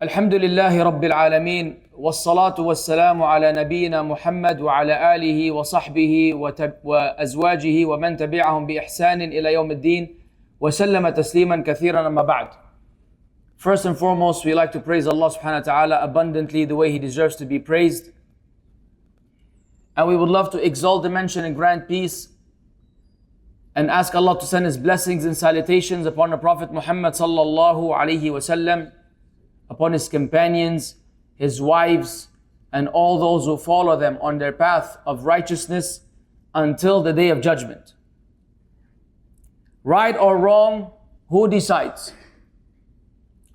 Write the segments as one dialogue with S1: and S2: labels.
S1: الحمد لله رب العالمين والصلاة والسلام على نبينا محمد وعلى آله وصحبه وأزواجه ومن تبعهم بإحسان إلى يوم الدين وسلم تسليما كثيرا أما بعد. First and foremost, we like to praise Allah subhanahu wa ta'ala abundantly the way He deserves to be praised. And we would love to exalt the mention and grant peace and ask Allah to send His blessings and salutations upon the Prophet Muhammad sallallahu alaihi wasallam, upon his companions, his wives, and all those who follow them on their path of righteousness until the day of judgment. Right or wrong, who decides?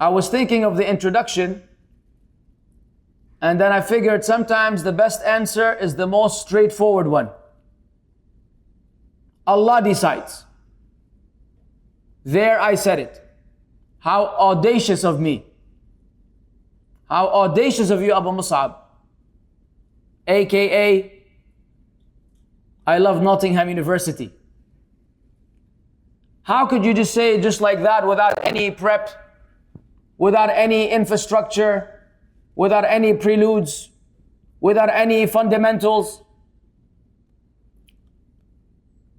S1: I was thinking of the introduction, and then I figured sometimes the best answer is the most straightforward one. Allah decides. There I said it. How audacious of me. How audacious of you, Abu Mussab. AKA, I love Nottingham University. How could you just say it just like that without any prep, without any infrastructure, without any preludes, without any fundamentals?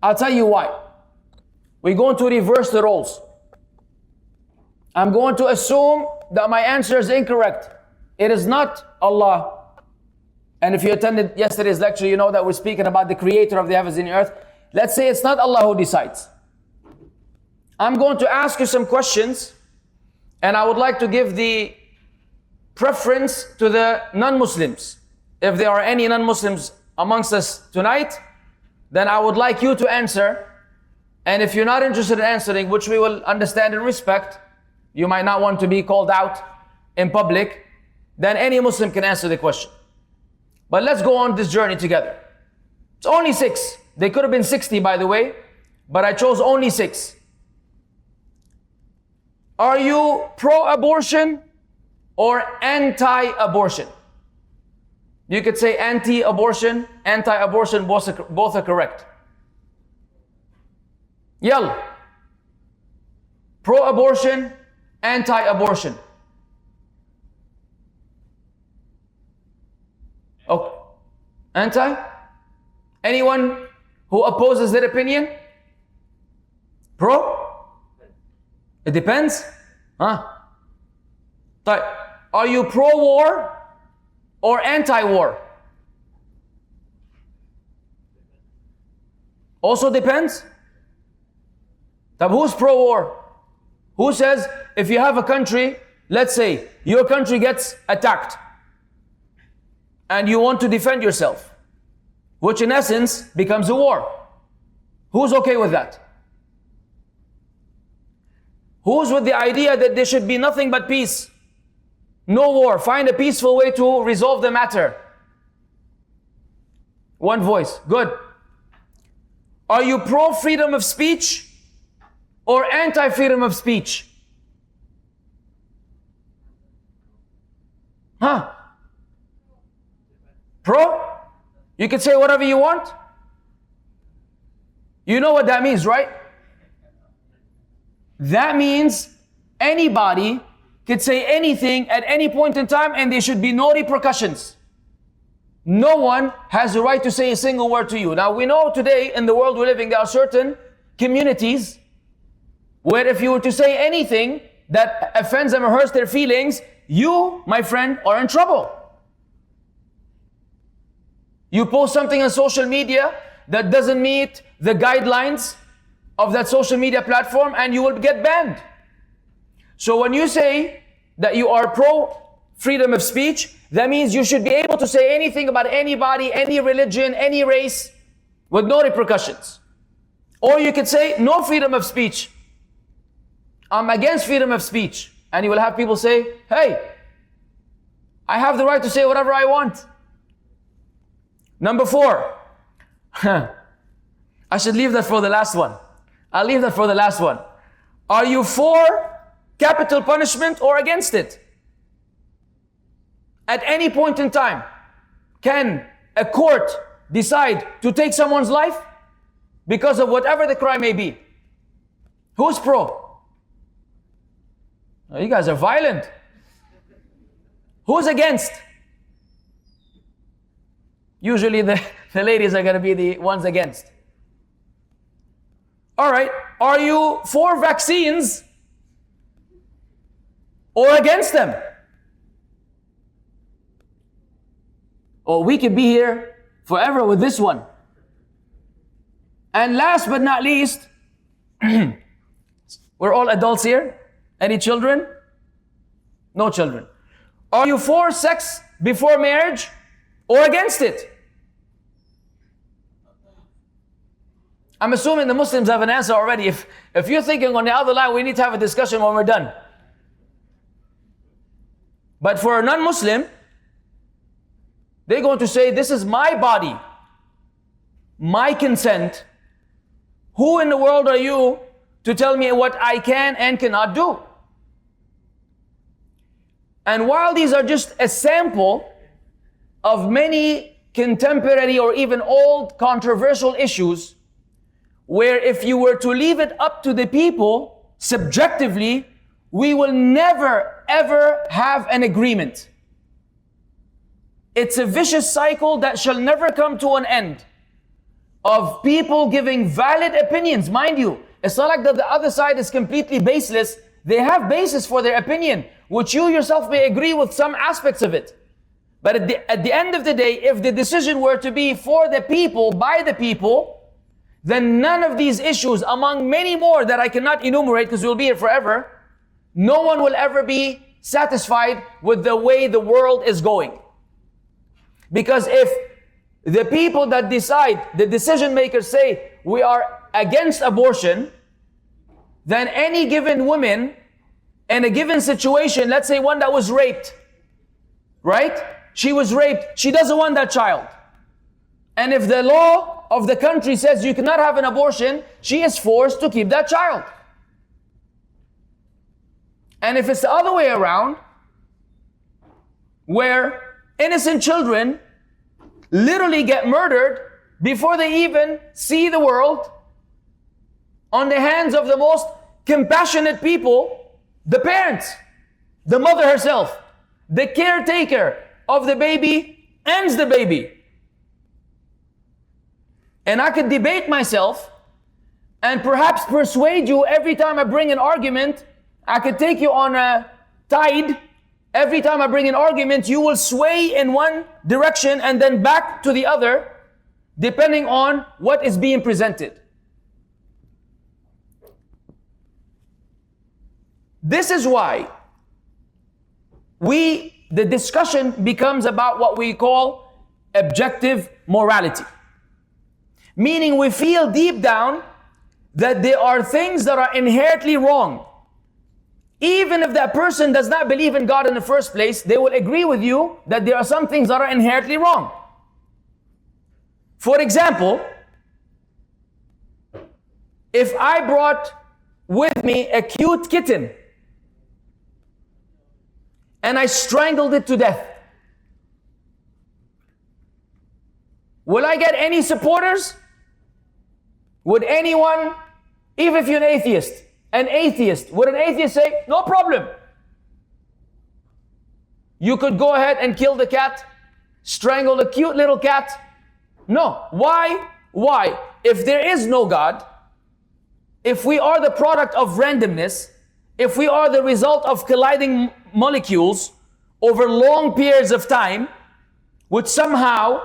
S1: I'll tell you why. We're going to reverse the roles. I'm going to assume that my answer is incorrect. It is not Allah. And if you attended yesterday's lecture, you know that we're speaking about the creator of the heavens and the earth. Let's say it's not Allah who decides. I'm going to ask you some questions, and I would like to give the preference to the non-Muslims. If there are any non-Muslims amongst us tonight, then I would like you to answer. And if you're not interested in answering, which we will understand and respect, you might not want to be called out in public, then any Muslim can answer the question. But let's go on this journey together. It's only 6. They could have been 60, by the way, but I chose only 6. Are you pro-abortion or anti-abortion? You could say anti-abortion, anti-abortion, both are correct. Yalla. Pro-abortion, anti-abortion. Okay. Anti? Anyone who opposes that opinion? Pro? It depends. Huh? Are you pro-war or anti-war? Also depends. Who's pro-war? Who says if you have a country, let's say your country gets attacked and you want to defend yourself, which in essence becomes a war. Who's okay with that? Who's with the idea that there should be nothing but peace? No war. Find a peaceful way to resolve the matter. One voice. Good. Are you pro-freedom of speech or anti-freedom of speech? Huh? Pro? You can say whatever you want. You know what that means, right? That means anybody could say anything at any point in time and there should be no repercussions. No one has the right to say a single word to you. Now we know today in the world we're living, there are certain communities where if you were to say anything that offends them or hurts their feelings, you, my friend, are in trouble. You post something on social media that doesn't meet the guidelines of that social media platform and you will get banned. So when you say that you are pro freedom of speech, that means you should be able to say anything about anybody, any religion, any race with no repercussions. Or you could say no freedom of speech. I'm against freedom of speech. And you will have people say, hey, I have the right to say whatever I want. Number 4. I should leave that for the last one. I'll leave that for the last one. Are you for capital punishment or against it? At any point in time, can a court decide to take someone's life because of whatever the crime may be? Who's pro? Oh, you guys are violent. Who's against? Usually the ladies are going to be the ones against. All right, are you for vaccines or against them? Or we could be here forever with this one. And last but not least, we're all adults here. Any children? No children. Are you for sex before marriage or against it? I'm assuming the Muslims have an answer already. If you're thinking on the other line, we need to have a discussion when we're done. But for a non-Muslim, they're going to say, this is my body, my consent. Who in the world are you to tell me what I can and cannot do? And while these are just a sample of many contemporary or even old controversial issues, where if you were to leave it up to the people subjectively, we will never ever have an agreement. It's a vicious cycle that shall never come to an end, of people giving valid opinions. Mind you, it's not like that the other side is completely baseless. They have basis for their opinion, which you yourself may agree with some aspects of it. But at the end of the day, if the decision were to be for the people, by the people, then none of these issues, among many more that I cannot enumerate because we'll be here forever, no one will ever be satisfied with the way the world is going. Because if the people that decide, the decision makers say, we are against abortion, then any given woman in a given situation, let's say one that was raped, right? She was raped, she doesn't want that child. And if the law of the country says you cannot have an abortion, she is forced to keep that child. And if it's the other way around, where innocent children literally get murdered before they even see the world, on the hands of the most compassionate people, the parents, the mother herself, the caretaker of the baby ends the baby. And I could debate myself and perhaps persuade you every time I bring an argument. I could take you on a tide. Every time I bring an argument, you will sway in one direction and then back to the other, depending on what is being presented. This is why the discussion becomes about what we call objective morality. Meaning we feel deep down that there are things that are inherently wrong. Even if that person does not believe in God in the first place, they will agree with you that there are some things that are inherently wrong. For example, if I brought with me a cute kitten and I strangled it to death, will I get any supporters? Would anyone, even if you're an atheist, would an atheist say, no problem? You could go ahead and kill the cat, strangle the cute little cat. No. Why? Why? If there is no God, if we are the product of randomness, if we are the result of colliding molecules over long periods of time, which somehow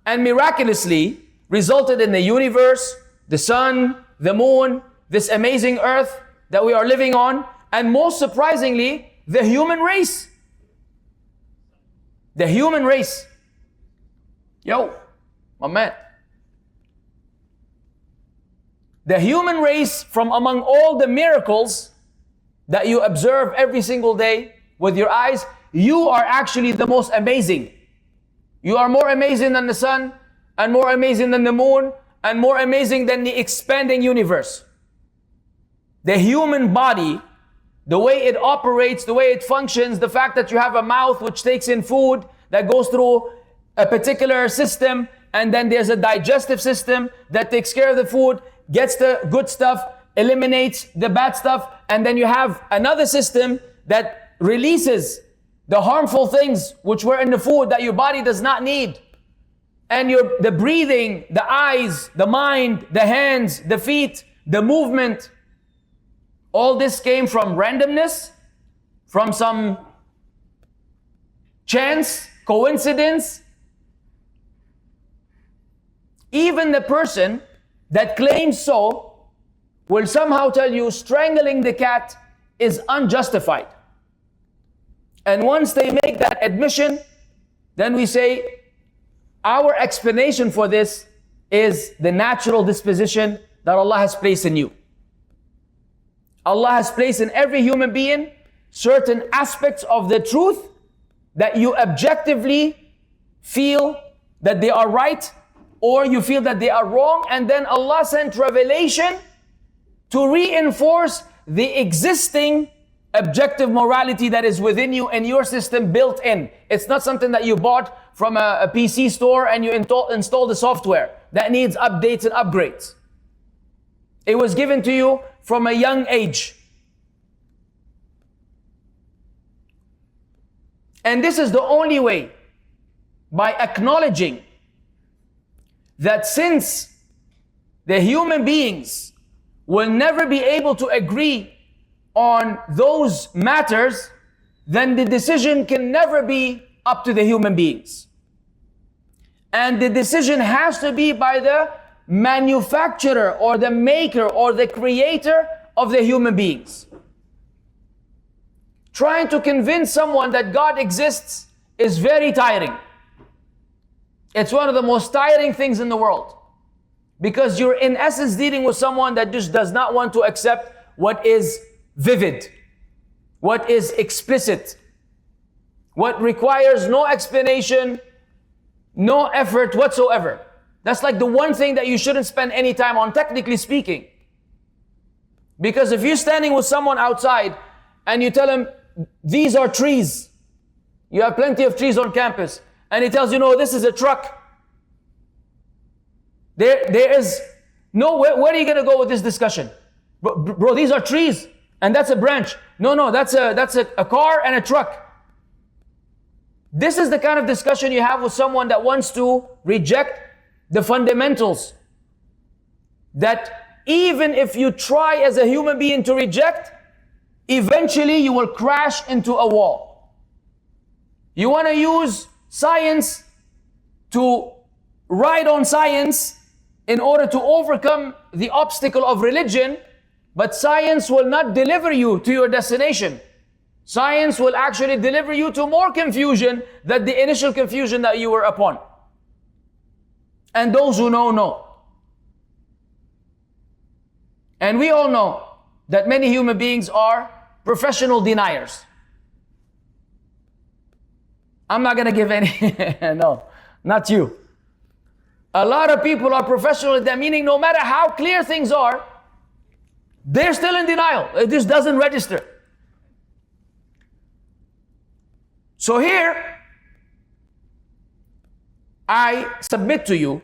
S1: and miraculously resulted in the universe, the sun, the moon, this amazing earth that we are living on, and most surprisingly, the human race. The human race. Yo, my man. The human race, from among all the miracles that you observe every single day with your eyes, you are actually the most amazing. You are more amazing than the sun, and more amazing than the moon, and more amazing than the expanding universe. The human body, the way it operates, the way it functions, the fact that you have a mouth which takes in food, that goes through a particular system, and then there's a digestive system that takes care of the food, gets the good stuff, eliminates the bad stuff, and then you have another system that releases the harmful things which were in the food that your body does not need, and the breathing, the eyes, the mind, the hands, the feet, the movement, all this came from randomness, from some chance, coincidence. Even the person that claims so will somehow tell you strangling the cat is unjustified. And once they make that admission, then we say, our explanation for this is the natural disposition that Allah has placed in you. Allah has placed in every human being certain aspects of the truth that you objectively feel that they are right, or you feel that they are wrong, and then Allah sent revelation to reinforce the existing objective morality that is within you and your system built in. It's not something that you bought from a PC store and you install the software that needs updates and upgrades. It was given to you from a young age. And this is the only way, by acknowledging that since the human beings will never be able to agree on those matters, then the decision can never be up to the human beings. And the decision has to be by the manufacturer or the maker or the creator of the human beings. Trying to convince someone that God exists is very tiring. It's one of the most tiring things in the world, because you're in essence dealing with someone that just does not want to accept what is vivid, what is explicit, what requires no explanation, no effort whatsoever. That's like the one thing that you shouldn't spend any time on, technically speaking. Because if you're standing with someone outside and you tell him, these are trees, you have plenty of trees on campus, and he tells you, no, this is a truck. There is no, where are you going to go with this discussion? Bro, these are trees, and that's a branch. No, that's a car and a truck. This is the kind of discussion you have with someone that wants to reject the fundamentals that even if you try as a human being to reject, eventually you will crash into a wall. You want to use science to ride on science in order to overcome the obstacle of religion, but science will not deliver you to your destination. Science will actually deliver you to more confusion than the initial confusion that you were upon. And those who know. And we all know that many human beings are professional deniers. I'm not going to give any, no, not you. A lot of people are professional in that, meaning no matter how clear things are, they're still in denial. It just doesn't register. So here, I submit to you,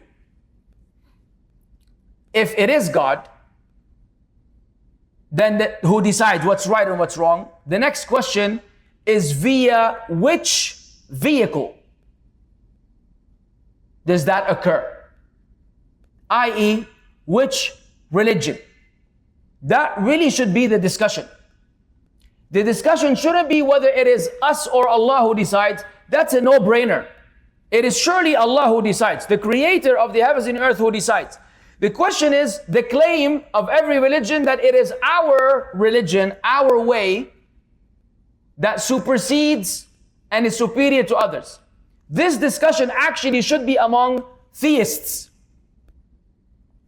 S1: if it is God, then who decides what's right and what's wrong, the next question is via which vehicle does that occur? i.e., which religion? That really should be the discussion. The discussion shouldn't be whether it is us or Allah who decides. That's a no-brainer. It is surely Allah who decides, the creator of the heavens and earth who decides. The question is the claim of every religion that it is our religion, our way, that supersedes and is superior to others. This discussion actually should be among theists.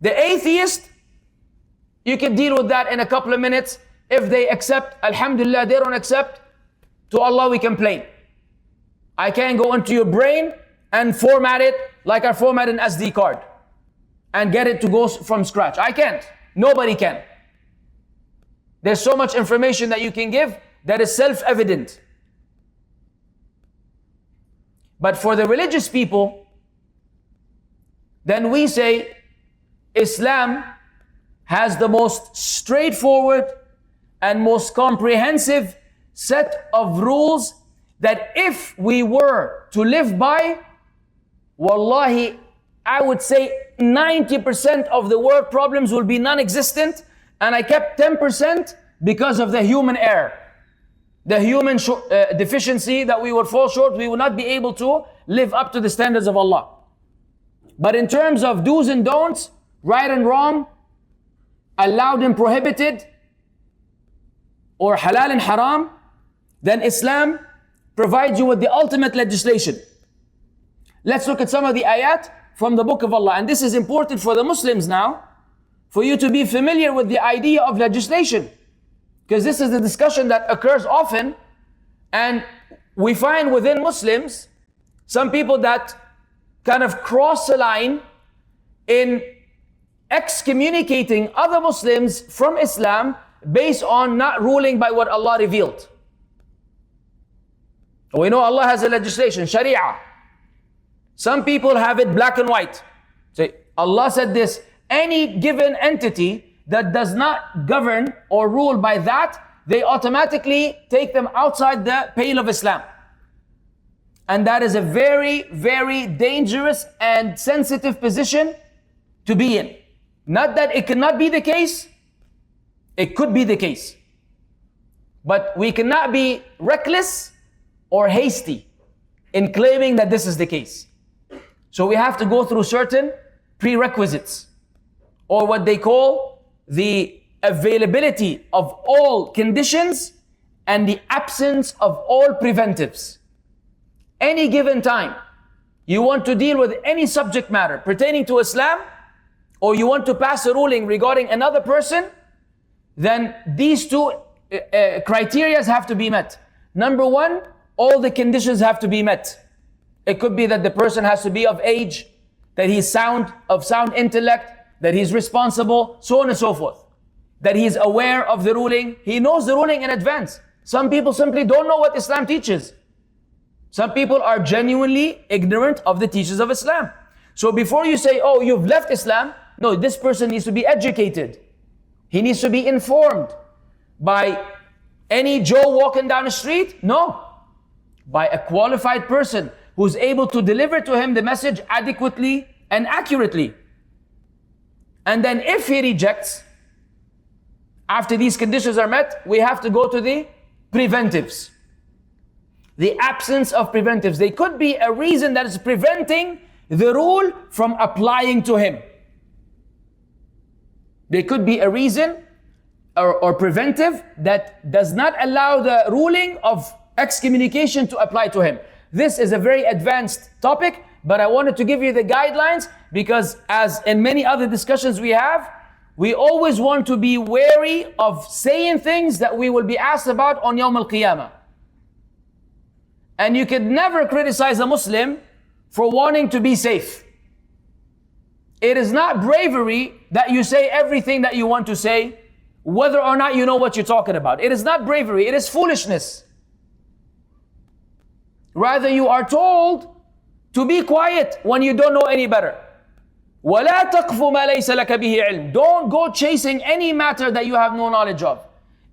S1: The atheist, you can deal with that in a couple of minutes. If they accept, alhamdulillah, they don't accept, to Allah we complain. I can't go into your brain and format it like I format an SD card and get it to go from scratch. I can't. Nobody can. There's so much information that you can give that is self-evident. But for the religious people, then we say Islam has the most straightforward and most comprehensive set of rules that if we were to live by, wallahi, I would say 90% of the world problems will be non-existent, and I kept 10% because of the human error, the human deficiency that we would fall short. We would not be able to live up to the standards of Allah. But in terms of do's and don'ts, right and wrong, allowed and prohibited, or halal and haram, then Islam provides you with the ultimate legislation. Let's look at some of the ayat from the book of Allah. And this is important for the Muslims now, for you to be familiar with the idea of legislation. Because this is the discussion that occurs often, and we find within Muslims some people that kind of cross the line in excommunicating other Muslims from Islam based on not ruling by what Allah revealed. We know Allah has a legislation, Sharia. Some people have it black and white. Say, Allah said this. Any given entity that does not govern or rule by that, they automatically take them outside the pale of Islam. And that is a very, very dangerous and sensitive position to be in. Not that it cannot be the case, it could be the case. But we cannot be reckless or hasty in claiming that this is the case. So we have to go through certain prerequisites, or what they call the availability of all conditions and the absence of all preventives. Any given time, you want to deal with any subject matter pertaining to Islam, or you want to pass a ruling regarding another person, then these two criteria have to be met. Number one, all the conditions have to be met. It could be that the person has to be of age, that he's of sound intellect, that he's responsible, so on and so forth. That he's aware of the ruling, he knows the ruling in advance. Some people simply don't know what Islam teaches. Some people are genuinely ignorant of the teachings of Islam. So before you say, oh, you've left Islam, no, this person needs to be educated. He needs to be informed by any Joe walking down the street? No. By a qualified person who's able to deliver to him the message adequately and accurately. And then if he rejects, after these conditions are met, we have to go to the preventives. The absence of preventives. They could be a reason that is preventing the rule from applying to him. They could be a reason or preventive that does not allow the ruling of excommunication to apply to him. This is a very advanced topic, but I wanted to give you the guidelines because, as in many other discussions we have, we always want to be wary of saying things that we will be asked about on Yawm al-Qiyamah. And you can never criticize a Muslim for wanting to be safe. It is not bravery that you say everything that you want to say, whether or not you know what you're talking about. It is not bravery, it is foolishness. Rather, you are told to be quiet when you don't know any better. وَلَا تَقْفُ مَا لَيْسَ لَكَ بِهِ عِلْمٍ. Don't go chasing any matter that you have no knowledge of.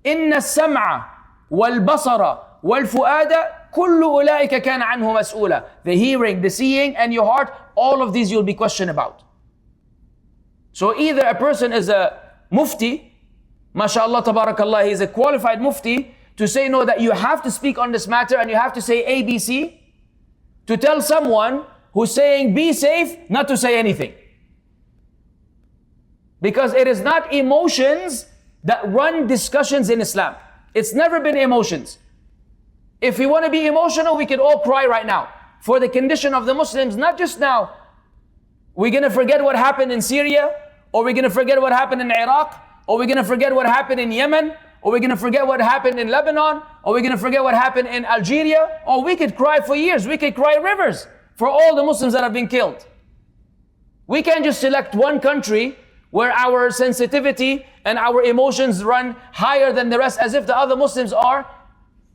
S1: إِنَّ السَّمْعَ وَالْبَصَرَ وَالْفُؤَادَ كُلُّ أُولَٰئِكَ كَانَ عَنْهُ مَسْئُولًا. The hearing, the seeing, and your heart, all of these you'll be questioned about. So either a person is a mufti, mashallah, tabarakallah, he is a qualified mufti, to say no, that you have to speak on this matter and you have to say A, B, C, to tell someone who's saying be safe not to say anything. Because it is not emotions that run discussions in Islam. It's never been emotions. If we want to be emotional, we can all cry right now for the condition of the Muslims, not just now. We're going to forget what happened in Syria, or we're going to forget what happened in Iraq, or we're going to forget what happened in Yemen, or we're going to forget what happened in Lebanon, or we're going to forget what happened in Algeria, or we could cry for years, we could cry rivers for all the Muslims that have been killed. We can't just select one country where our sensitivity and our emotions run higher than the rest, as if the other Muslims are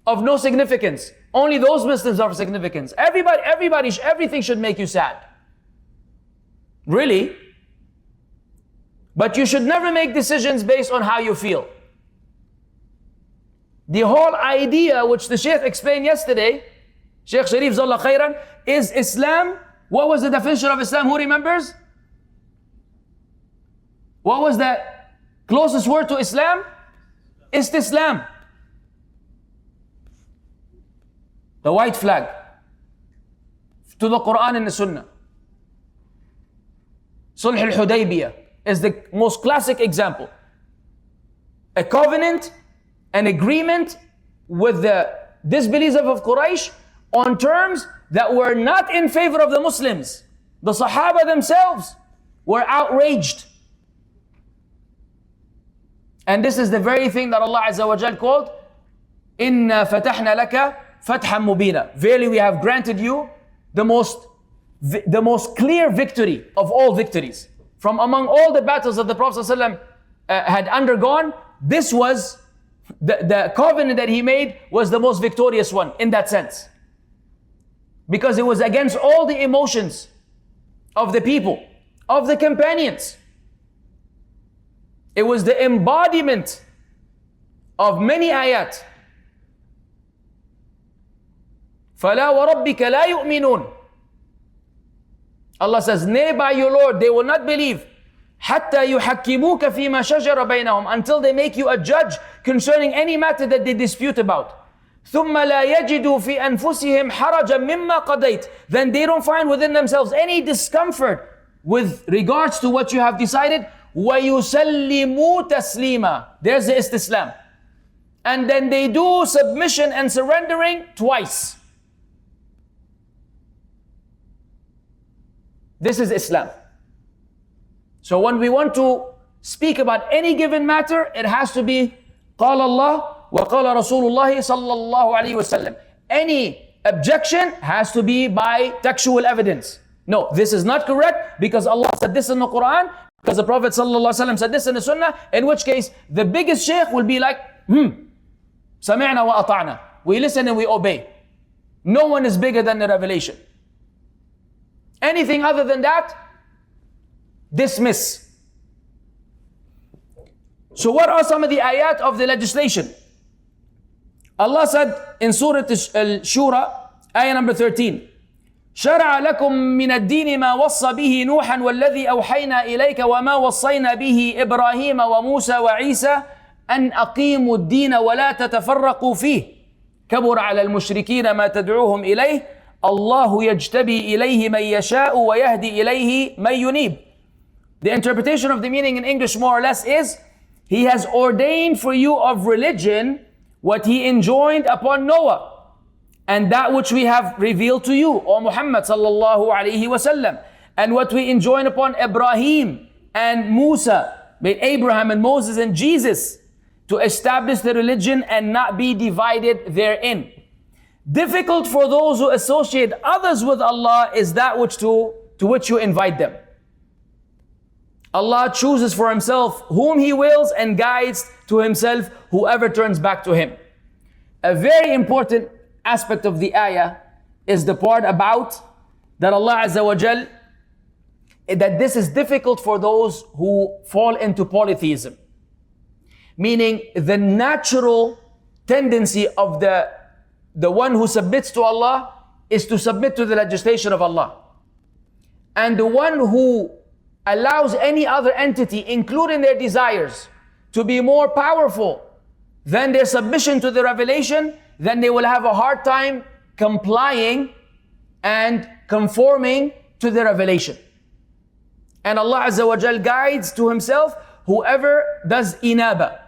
S1: of no significance. Only those Muslims are of significance. Everything should make you sad. Really? But you should never make decisions based on how you feel. The whole idea, which the Shaykh explained yesterday, Sheikh Sharif Zallah Khairan, is Islam, what was the definition of Islam? Who remembers? What was the closest word to Islam? Istislam. The white flag to the Quran and the Sunnah. Sulh al-Hudaybiyah is the most classic example. A covenant, an agreement with the disbelievers of Quraysh on terms that were not in favor of the Muslims. The Sahaba themselves were outraged. And this is the very thing that Allah Azza wa Jal called, Inna fatahna laka fathan mubina. Verily we have granted you the most clear victory of all victories. From among all the battles that the Prophet ﷺ had undergone, this was the covenant that he made was the most victorious one in that sense. Because it was against all the emotions of the people, of the companions. It was the embodiment of many ayat. فَلَا وَرَبِّكَ لَا يُؤْمِنُونَ. Allah says, nay, by your Lord, they will not believe. حَتَّى يُحَكِّمُوكَ فِي مَا شَجَرَ بَيْنَهُمْ, until they make you a judge concerning any matter that they dispute about. ثُمَّ لَا يَجِدُوا فِي أَنفُسِهِمْ حَرَجًا مِمَّا قَضَيْتَ. Then they don't find within themselves any discomfort with regards to what you have decided. وَيُسَلِّمُوا تَسْلِيمًا. There's the istislam. And then they do submission and surrendering twice. This is Islam. So when we want to speak about any given matter, it has to be قال الله وقال رسول الله صلى الله عليه وسلم. Any objection has to be by textual evidence. No, this is not correct because Allah said this in the Quran, because the Prophet صلى الله عليه وسلم said this in the Sunnah, in which case the biggest sheikh will be like, سمعنا وأطعنا. We listen and we obey. No one is bigger than the revelation. Anything other than that, dismiss. So what are some of the ayat of the legislation? Allah said in Surah Al-Shura, ayah number 13, شرع لكم من الدين ما وصى به نوحا والذي أوحينا إليك وما وصينا به إبراهيم وموسى وعيسى أن أقيموا الدين ولا تتفرقوا فيه كبر على المشركين ما تدعوهم إليه الله يجتبي إليه من يشاء ويهدي إليه من ينيب. The interpretation of the meaning in English more or less is, He has ordained for you of religion what He enjoined upon Noah, and that which we have revealed to you, O Muhammad sallallahu alaihi wasallam, and what we enjoined upon Ibrahim and Musa, Abraham and Moses and Jesus, to establish the religion and not be divided therein. Difficult for those who associate others with Allah is that to which you invite them. Allah chooses for Himself whom He wills and guides to Himself whoever turns back to Him. A very important aspect of the ayah is the part about that Allah Azza wa Jal, that this is difficult for those who fall into polytheism. Meaning the natural tendency of the one who submits to Allah is to submit to the legislation of Allah. And the one who allows any other entity, including their desires, to be more powerful than their submission to the revelation, then they will have a hard time complying and conforming to the revelation. And Allah Azza wa Jal guides to Himself whoever does inaba.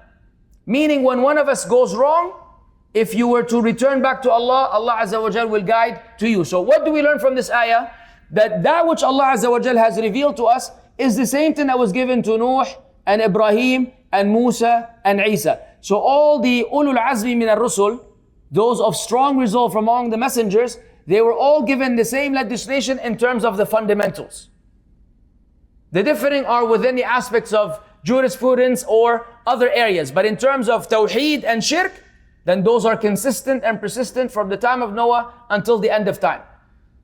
S1: Meaning when one of us goes wrong, if you were to return back to Allah, Allah Azza wa Jal will guide to you. So what do we learn from this ayah? That which Allah Azza wa Jal has revealed to us is the same thing that was given to Nuh and Ibrahim and Musa and Isa. So all the ulul azmi min ar-rusul, those of strong resolve from among the messengers, they were all given the same legislation in terms of the fundamentals. The differing are within the aspects of jurisprudence or other areas. But in terms of tawheed and shirk, then those are consistent and persistent from the time of Noah until the end of time.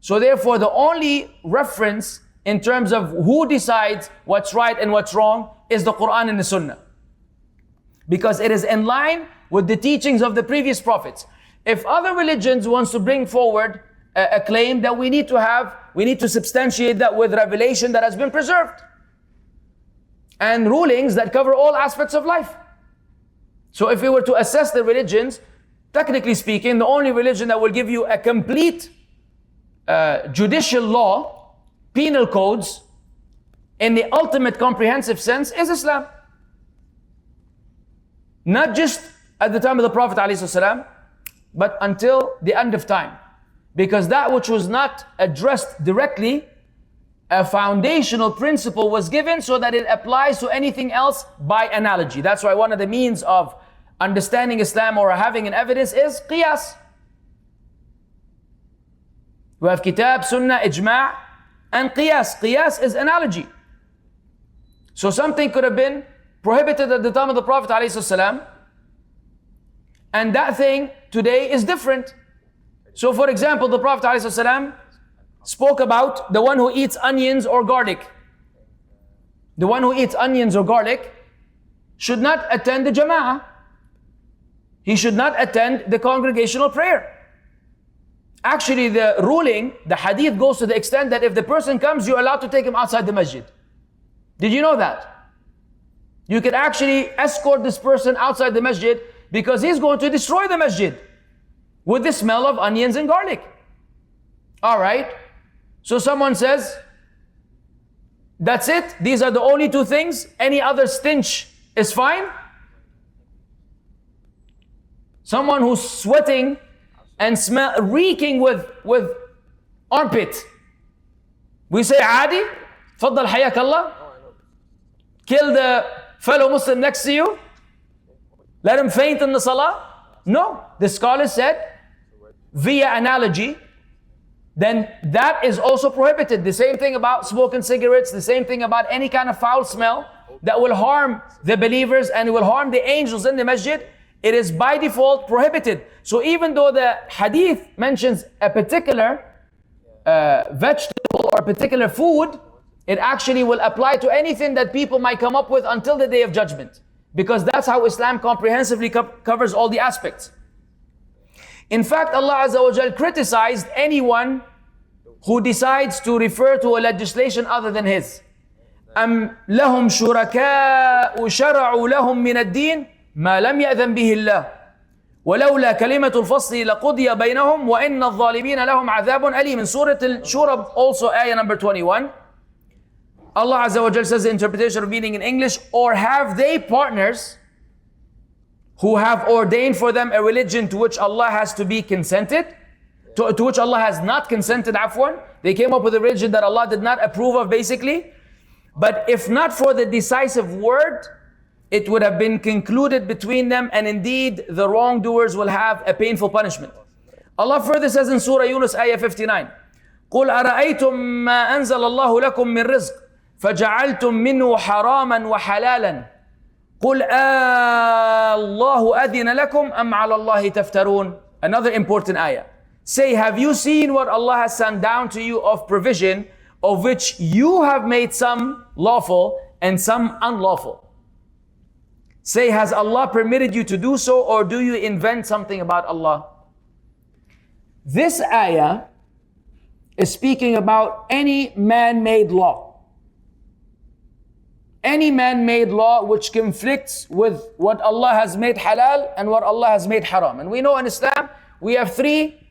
S1: So therefore, the only reference in terms of who decides what's right and what's wrong is the Quran and the Sunnah. Because it is in line with the teachings of the previous prophets. if other religions wants to bring forward a claim, that we need to substantiate that with revelation that has been preserved and rulings that cover all aspects of life. So if we were to assess the religions, technically speaking, the only religion that will give you a complete judicial law, penal codes, in the ultimate comprehensive sense is Islam. Not just at the time of the Prophet ﷺ, but until the end of time. Because that which was not addressed directly, a foundational principle was given so that it applies to anything else by analogy. That's why one of the means of understanding Islam or having an evidence is qiyas. We have kitab, sunnah, ijma' and qiyas. Qiyas is analogy. So something could have been prohibited at the time of the Prophet ﷺ, and that thing today is different. So for example, the Prophet ﷺ spoke about the one who eats onions or garlic. The one who eats onions or garlic should not attend the jama'ah. He should not attend the congregational prayer. Actually, the ruling, the hadith goes to the extent that if the person comes, you're allowed to take him outside the masjid. Did you know that? You can actually escort this person outside the masjid because he's going to destroy the masjid with the smell of onions and garlic. All right. So someone says, that's it? These are the only two things? Any other stench is fine? Someone who's sweating and reeking with armpit. We say, Adi, Faddal Hayak Allah. Kill the fellow Muslim next to you. Let him faint in the salah. No, the scholar said, via analogy, then that is also prohibited. The same thing about smoking cigarettes, the same thing about any kind of foul smell that will harm the believers and will harm the angels in the masjid. It is by default prohibited. So even though the hadith mentions a particular vegetable or a particular food, it actually will apply to anything that people might come up with until the Day of Judgment. Because that's how Islam comprehensively covers all the aspects. In fact, Allah Azza wa Jal criticized anyone who decides to refer to a legislation other than His. أَمْ لَهُمْ شُرَكَاءُ شَرَعُوا لَهُم مِّنَ الدِّينِ مَا لَمْ يَأْذَنْ بِهِ اللَّهُ وَلَوْلَا كَلِمَةُ الْفَصْلِ لَقُضِيَ بَيْنَهُمْ وَإِنَّ الظَّالِمِينَ لَهُمْ عَذَابٌ أَلِيمٌ. In Surah Al-Shura, also ayah number 21, Allah Azza wa Jal says the interpretation of meaning in English, or have they partners who have ordained for them a religion to which Allah has to be consented, to which Allah has not consented, afwan. They came up with a religion that Allah did not approve of, basically. But if not for the decisive word, it would have been concluded between them, and indeed the wrongdoers will have a painful punishment. Allah further says in Surah Yunus, ayah 59, قُلْ أَرَأَيْتُم مَّا أَنزَلَ اللَّهُ لَكُم مِّن رِزْقٍ فَجَعَلْتُم مِّنْهُ حَرَامًا وَحَلَالًا قُلْ اللَّهُ أَذِنَ لَكُمْ أَمْ عَلَى اللَّهِ تَفْتَرُونَ. Another important ayah. Say, have you seen what Allah has sent down to you of provision, of which you have made some lawful and some unlawful? Say, has Allah permitted you to do so, or do you invent something about Allah? This ayah is speaking about any man-made law. Any man-made law which conflicts with what Allah has made halal and what Allah has made haram. And we know in Islam, we have three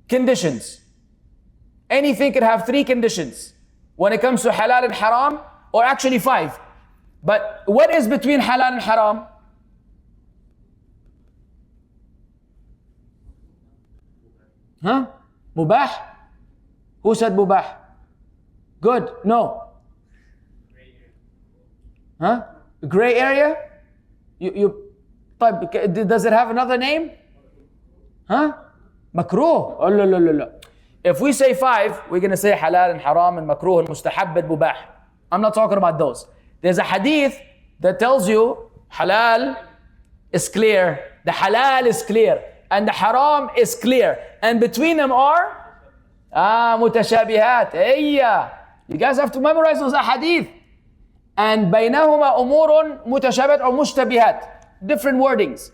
S1: conditions. Anything can have three conditions when it comes to halal and haram, or actually five. But what is between halal and haram? Huh? Mubah? Who said mubah? Good. No. Huh? Gray area? Does it have another name? Huh? Makruh. Oh, la. If we say five, we're going to say halal and haram and makruh and mustahab and mubah. I'm not talking about those. There's a hadith that tells you halal is clear, the halal is clear, and the haram is clear. And between them are mutashabihat. You guys have to memorize those hadith. And بينهما أمور متشابهات or mushtabihat. Different wordings.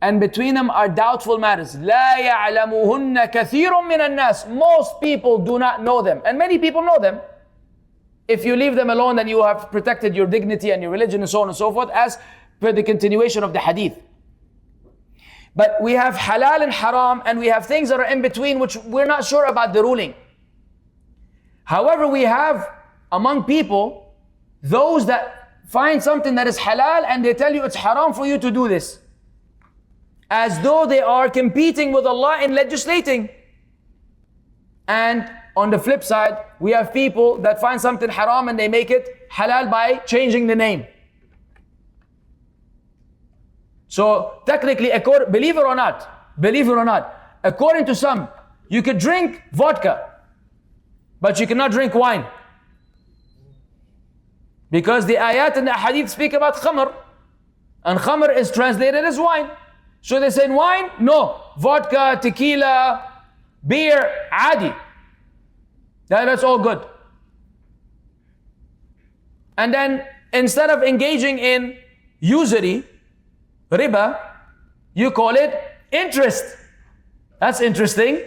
S1: and between them are doubtful matters. لا يعلمهن كثير من الناس. Most people do not know them, and many people know them. If you leave them alone, then you have protected your dignity and your religion and so on and so forth, as per the continuation of the hadith. But we have halal and haram, and we have things that are in between which we're not sure about the ruling. However, we have among people those that find something that is halal and they tell you it's haram for you to do this, as though they are competing with Allah in legislating. And on the flip side, we have people that find something haram and they make it halal by changing the name. So technically, believe it or not, according to some, you could drink vodka, but you cannot drink wine. Because the ayat and the hadith speak about khamr, and khamr is translated as wine. So they say wine? No. Vodka, tequila, beer, adi. That's all good. And then instead of engaging in usury, riba, you call it interest. That's interesting.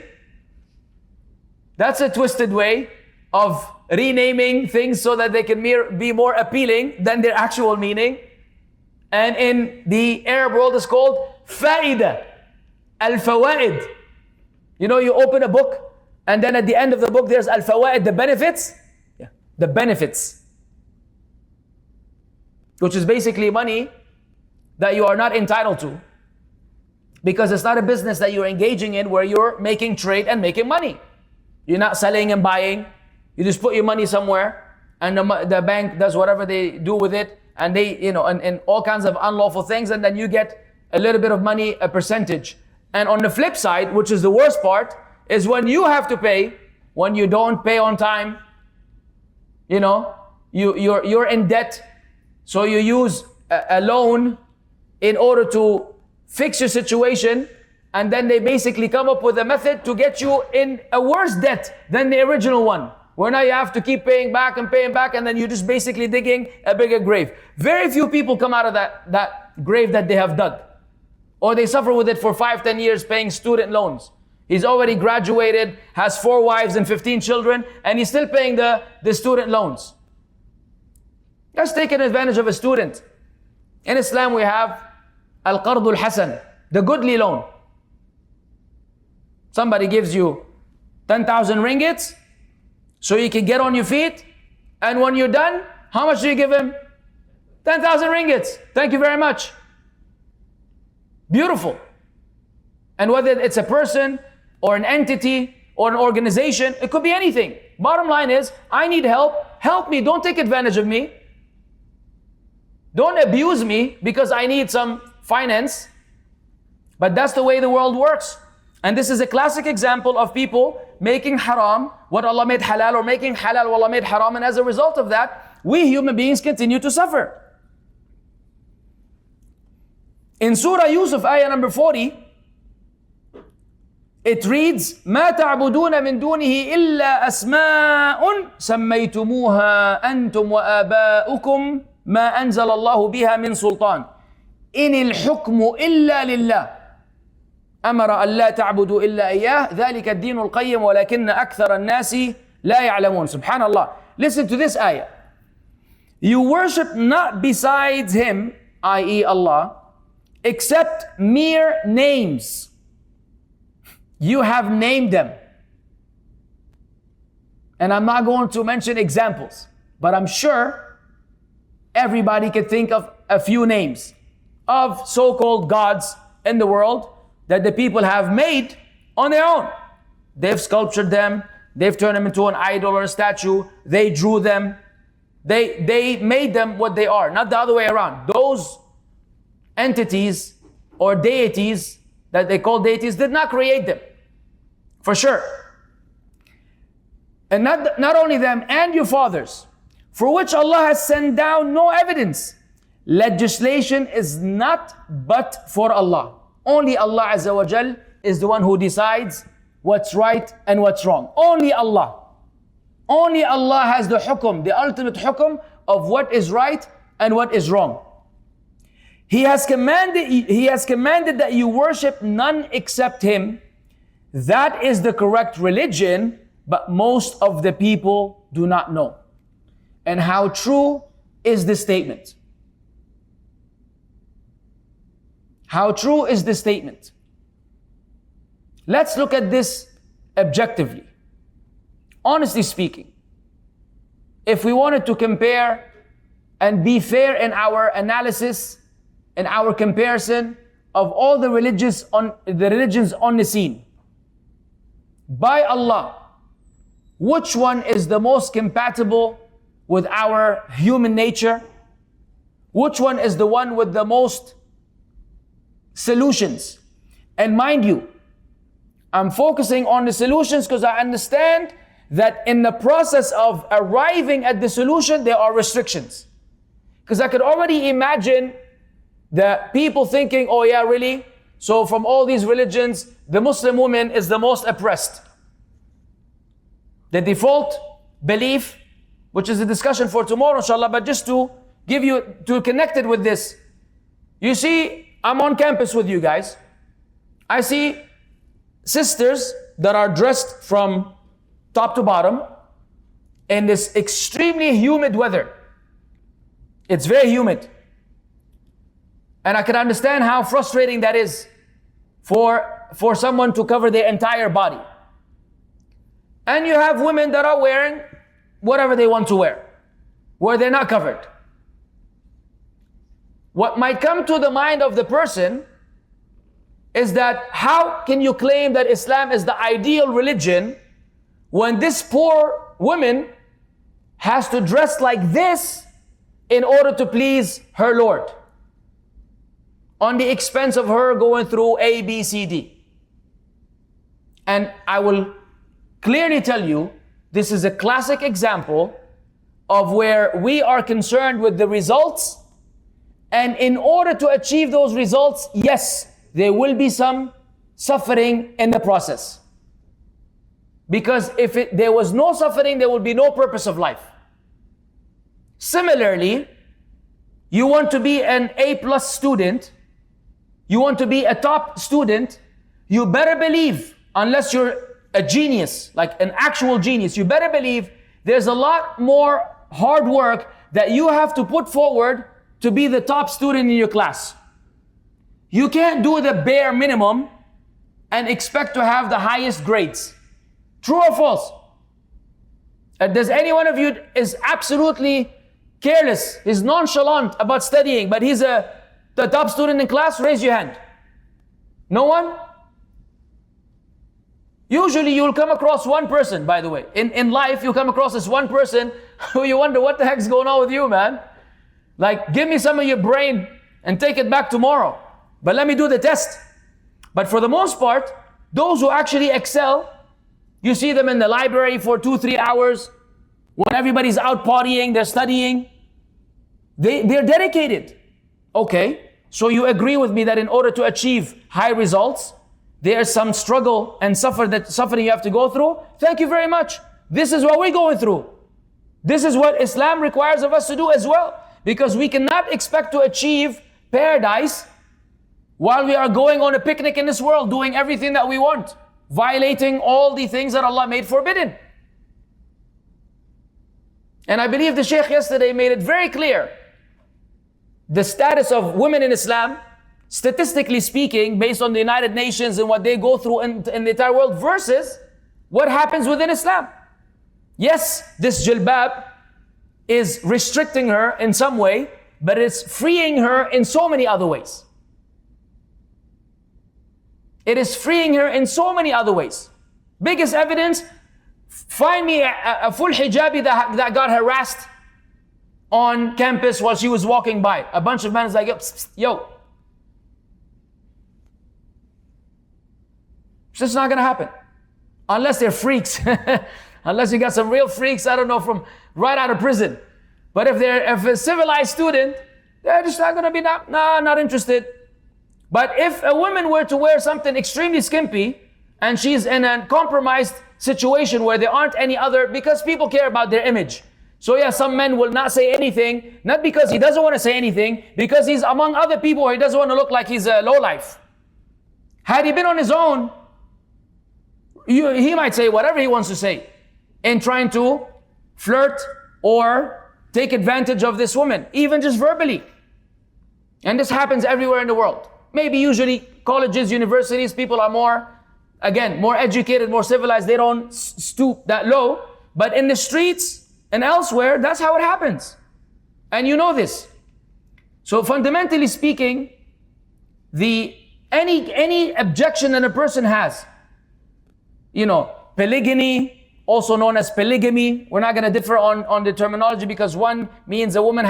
S1: That's a twisted way of renaming things so that they can be more appealing than their actual meaning. And in the Arab world, it's called faida, al-fawaid. You know, you open a book, and then at the end of the book, there's al-fawaid, the benefits. Yeah. The benefits. Which is basically money that you are not entitled to. Because it's not a business that you're engaging in where you're making trade and making money. You're not selling and buying. You just put your money somewhere, and the bank does whatever they do with it, and they, and all kinds of unlawful things, and then you get a little bit of money, a percentage. And on the flip side, which is the worst part, is when you have to pay, when you don't pay on time, you're in debt, so you use a loan in order to fix your situation, and then they basically come up with a method to get you in a worse debt than the original one, where now you have to keep paying back, and then you're just basically digging a bigger grave. Very few people come out of that grave that they have dug, or they suffer with it for 5-10 years paying student loans. He's already graduated, has 4 wives and 15 children, and he's still paying the student loans. That's taking advantage of a student. In Islam, we have al-qardul hasan, the goodly loan. Somebody gives you 10,000 ringgits so you can get on your feet, and when you're done, how much do you give him? 10,000 ringgits. Thank you very much. Beautiful. And whether it's a person or an entity or an organization, it could be anything. Bottom line is, I need help. Help me. Don't take advantage of me. Don't abuse me because I need some finance. But that's the way the world works. And this is a classic example of people making haram what Allah made halal, or making halal what Allah made haram. And as a result of that, we human beings continue to suffer. In Surah Yusuf, ayah number 40, it reads, مَا تَعْبُدُونَ مِن دُونِهِ إِلَّا أَسْمَاءٌ سَمَّيْتُمُوهَا أَنْتُمْ وَآبَاؤُكُمْ مَا أَنزَلَ اللَّهُ بِهَا مِن سُلْطَانٍ إِنِ الْحُكْمُ إِلَّا لِلَّهِ أَمَرَ أَن لَا تَعْبُدُوا إِلَّا إِيَّاهُ ذَلِكَ الدِّينُ الْقَيِّمُ وَلَكِنَّ أَكْثَرَ النَّاسِ لَا يَعْلَمُونَ. Subhanallah. Listen to this ayah. You worship not besides Him, i.e. Allah, except mere names. You have named them. And I'm not going to mention examples, but I'm sure everybody could think of a few names of so-called gods in the world that the people have made on their own. They've sculptured them, they've turned them into an idol or a statue, they drew them, they made them what they are, not the other way around. Those entities or deities that they call deities did not create them, for sure. And not only them, and your fathers, for which Allah has sent down no evidence. Legislation is not but for Allah. Only Allah Azza wa Jal is the one who decides what's right and what's wrong. Only Allah. Only Allah has the hukum, the ultimate hukum of what is right and what is wrong. He has commanded that you worship none except Him. That is the correct religion, but most of the people do not know. And how true is this statement? How true is this statement? Let's look at this objectively. Honestly speaking, if we wanted to compare and be fair in our analysis, in our comparison of all the religions on the scene, by Allah, which one is the most compatible with our human nature? Which one is the one with the most solutions? And mind you, I'm focusing on the solutions because I understand that in the process of arriving at the solution, there are restrictions. Because I could already imagine the people thinking, oh yeah, really? So from all these religions, the Muslim woman is the most oppressed. The default belief, which is a discussion for tomorrow, inshallah, but just to give you, to connect it with this. You see, I'm on campus with you guys. I see sisters that are dressed from top to bottom in this extremely humid weather. It's very humid. And I can understand how frustrating that is for someone to cover their entire body. And you have women that are wearing whatever they want to wear, where they're not covered. What might come to the mind of the person is that how can you claim that Islam is the ideal religion when this poor woman has to dress like this in order to please her Lord, on the expense of her going through A, B, C, D. And I will clearly tell you, this is a classic example of where we are concerned with the results, and in order to achieve those results, yes, there will be some suffering in the process. Because if there was no suffering, there would be no purpose of life. Similarly, you want to be an A+ student, you want to be a top student, you better believe, unless you're a genius, like an actual genius, you better believe there's a lot more hard work that you have to put forward to be the top student in your class. You can't do the bare minimum and expect to have the highest grades. True or false? Does any one of you is absolutely careless, is nonchalant about studying, but he's the top student in class? Raise your hand. No one? Usually you'll come across one person, by the way. In life, you'll come across this one person who you wonder what the heck's going on with you, man. Like, give me some of your brain and take it back tomorrow. But let me do the test. But for the most part, those who actually excel, you see them in the library for 2-3 hours. When everybody's out partying, they're studying. They're dedicated. Okay, so you agree with me that in order to achieve high results, there's some struggle and suffering you have to go through? Thank you very much. This is what we're going through. This is what Islam requires of us to do as well. Because we cannot expect to achieve paradise while we are going on a picnic in this world, doing everything that we want, violating all the things that Allah made forbidden. And I believe the Shaykh yesterday made it very clear. The status of women in Islam, statistically speaking, based on the United Nations and what they go through in the entire world, versus what happens within Islam. Yes, this jilbab is restricting her in some way, but it's freeing her in so many other ways. It is freeing her in so many other ways. Biggest evidence, find me a full hijabi that got harassed on campus while she was walking by. A bunch of men is like, yo, psst, psst, yo. It's just not gonna happen. Unless they're freaks. Unless you got some real freaks, I don't know, from right out of prison. But if a civilized student, they're just not gonna be, not interested. But if a woman were to wear something extremely skimpy, and she's in a compromised situation where there aren't any other, because people care about their image. So yeah, some men will not say anything, not because he doesn't want to say anything, because he's among other people where he doesn't want to look like he's a lowlife. Had he been on his own, he might say whatever he wants to say in trying to flirt or take advantage of this woman, even just verbally. And this happens everywhere in the world. Maybe usually colleges, universities, people are more educated, more civilized. They don't stoop that low. But in the streets and elsewhere, that's how it happens. And you know this. So fundamentally speaking, any objection that a person has, polygyny, also known as polygamy. We're not going to differ on the terminology, because one means a woman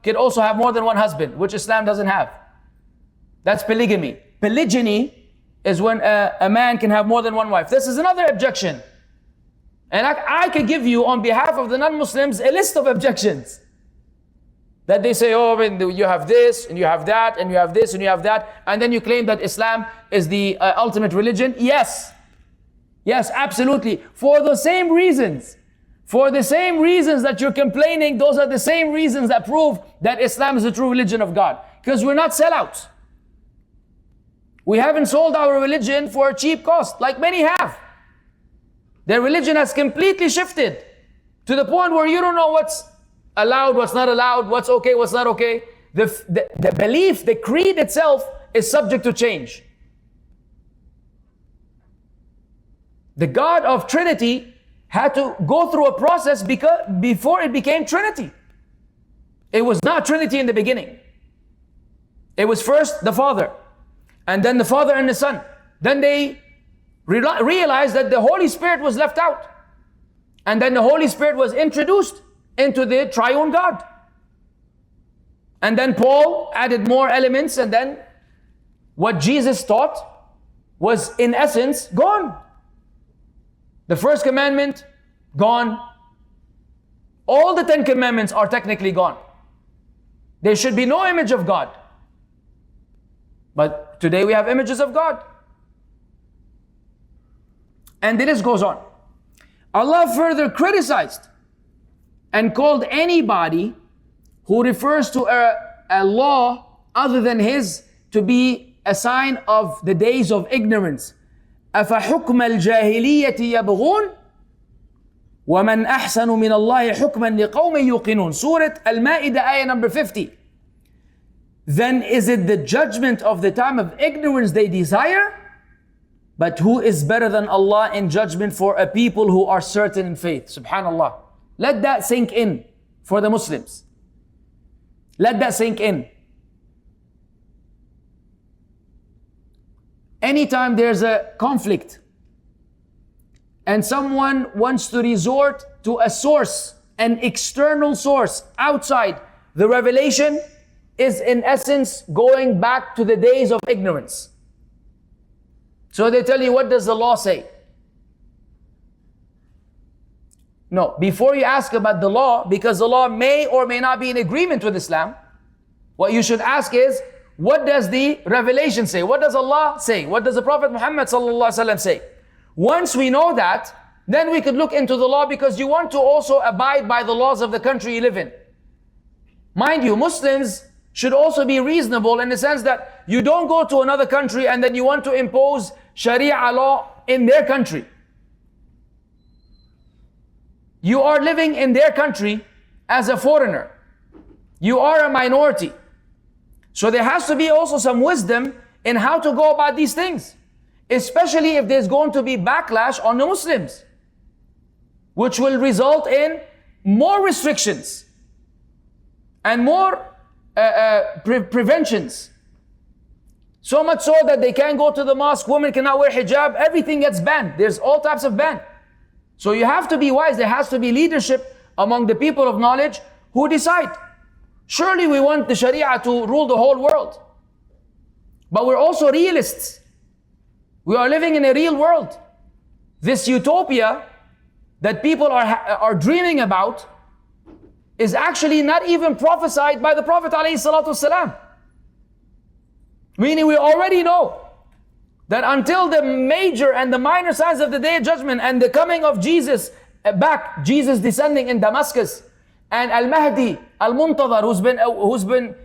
S1: could also have more than one husband, which Islam doesn't have. That's polygamy. Polygyny is when a man can have more than one wife. This is another objection. And I could give you, on behalf of the non-Muslims, a list of objections. That they say, you have this, and you have that, and you have this, and you have that, and then you claim that Islam is the ultimate religion. Yes, absolutely. For the same reasons. For the same reasons that you're complaining, those are the same reasons that prove that Islam is the true religion of God. Because we're not sellouts. We haven't sold our religion for a cheap cost, like many have. Their religion has completely shifted to the point where you don't know what's allowed, what's not allowed, what's okay, what's not okay. The belief, the creed itself is subject to change. The God of Trinity had to go through a process before it became Trinity. It was not Trinity in the beginning. It was first the Father, and then the Father and the Son. Then they realized that the Holy Spirit was left out. And then the Holy Spirit was introduced into the triune God. And then Paul added more elements, and then what Jesus taught was in essence gone. The first commandment, gone. All the 10 commandments are technically gone. There should be no image of God. But today we have images of God. And the list goes on. Allah further criticized and called anybody who refers to a law other than his to be a sign of the days of ignorance. أَفَحُكْمَ الْجَاهِلِيَّةِ يَبْغُونَ وَمَنْ أَحْسَنُ مِنَ اللَّهِ حُكْمًا لِقَوْمٍ يُوقِنُونَ Surah Al-Ma'idah, ayah number 50. Then is it the judgment of the time of ignorance they desire? But who is better than Allah in judgment for a people who are certain in faith? Subhanallah. Let that sink in for the Muslims. Let that sink in. Anytime there's a conflict and someone wants to resort to a source, an external source outside the revelation, is in essence going back to the days of ignorance. So they tell you, what does the law say? No, before you ask about the law, because the law may or may not be in agreement with Islam, what you should ask is, what does the revelation say? What does Allah say? What does the Prophet Muhammad ﷺ say? Once we know that, then we could look into the law, because you want to also abide by the laws of the country you live in. Mind you, Muslims should also be reasonable in the sense that you don't go to another country and then you want to impose Sharia law in their country. You are living in their country as a foreigner. You are a minority. So there has to be also some wisdom in how to go about these things. Especially if there's going to be backlash on the Muslims, which will result in more restrictions and more preventions. So much so that they can't go to the mosque, women cannot wear hijab, everything gets banned. There's all types of ban. So you have to be wise. There has to be leadership among the people of knowledge who decide. Surely we want the Sharia to rule the whole world. But we're also realists. We are living in a real world. This utopia that people are dreaming about is actually not even prophesied by the Prophet ﷺ. Meaning we already know that until the major and the minor signs of the Day of Judgment and the coming of Jesus back, Jesus descending in Damascus and Al-Mahdi, Al-Muntadhar, who's been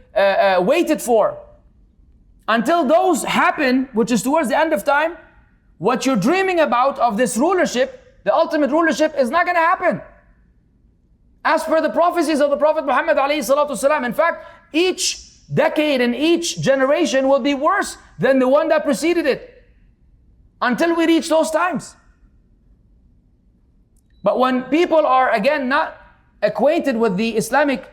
S1: waited for. Until those happen, which is towards the end of time, what you're dreaming about of this rulership, the ultimate rulership, is not going to happen. As per the prophecies of the Prophet Muhammad ﷺ. In fact, each decade and each generation will be worse than the one that preceded it, until we reach those times. But when people are, again, not acquainted with the Islamic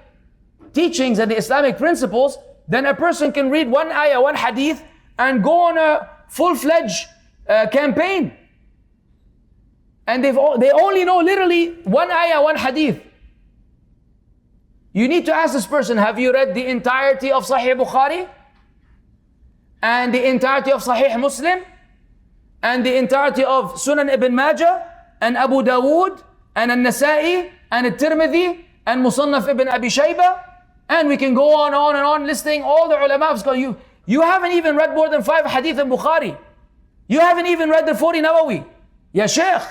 S1: teachings and the Islamic principles, then a person can read one ayah, one hadith, and go on a full-fledged campaign. And they only know literally one ayah, one hadith. You need to ask this person, have you read the entirety of Sahih Bukhari? And the entirety of Sahih Muslim? And the entirety of Sunan Ibn Majah? And Abu Dawood? And An-Nasa'i? And At-Tirmidhi? And Musannaf Ibn Abi Shayba? And we can go on and on listing all the ulama. You haven't even read more than 5 hadith in Bukhari. You haven't even read the 40 Nawawi. Ya Sheikh.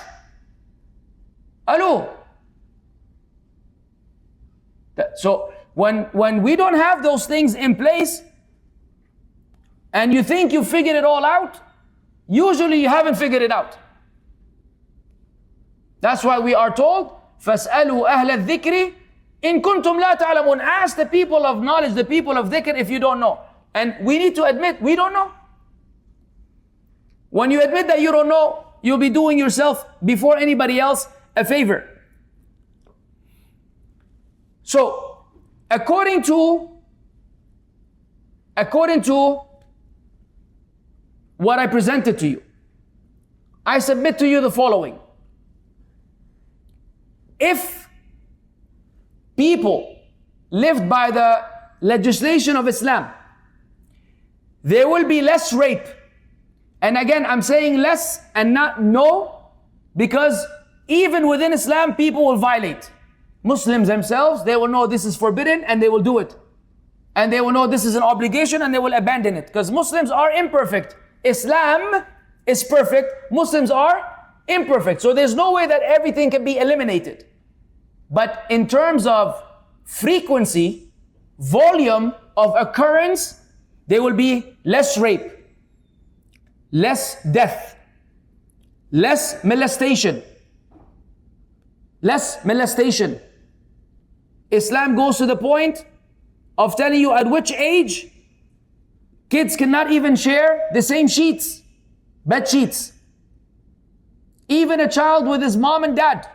S1: Hello. So when we don't have those things in place, and you think you figured it all out, usually you haven't figured it out. That's why we are told, فَاسْأَلُوا أَهْلَ الذِّكْرِ إِن كُنْتُمْ لَا تَعْلَمُونَ. Ask the people of knowledge, the people of dhikr, if you don't know. And we need to admit, we don't know. When you admit that you don't know, you'll be doing yourself before anybody else a favor. So, according to what I presented to you, I submit to you the following. If people lived by the legislation of Islam, there will be less rape. And again, I'm saying less and not no, because even within Islam, people will violate. Muslims themselves, they will know this is forbidden and they will do it. And they will know this is an obligation and they will abandon it. Because Muslims are imperfect. Islam is perfect. Muslims are imperfect. So there's no way that everything can be eliminated. But in terms of frequency, volume of occurrence, there will be less rape, less death, less molestation. Less molestation. Islam goes to the point of telling you at which age kids cannot even share the same sheets, bed sheets. Even a child with his mom and dad,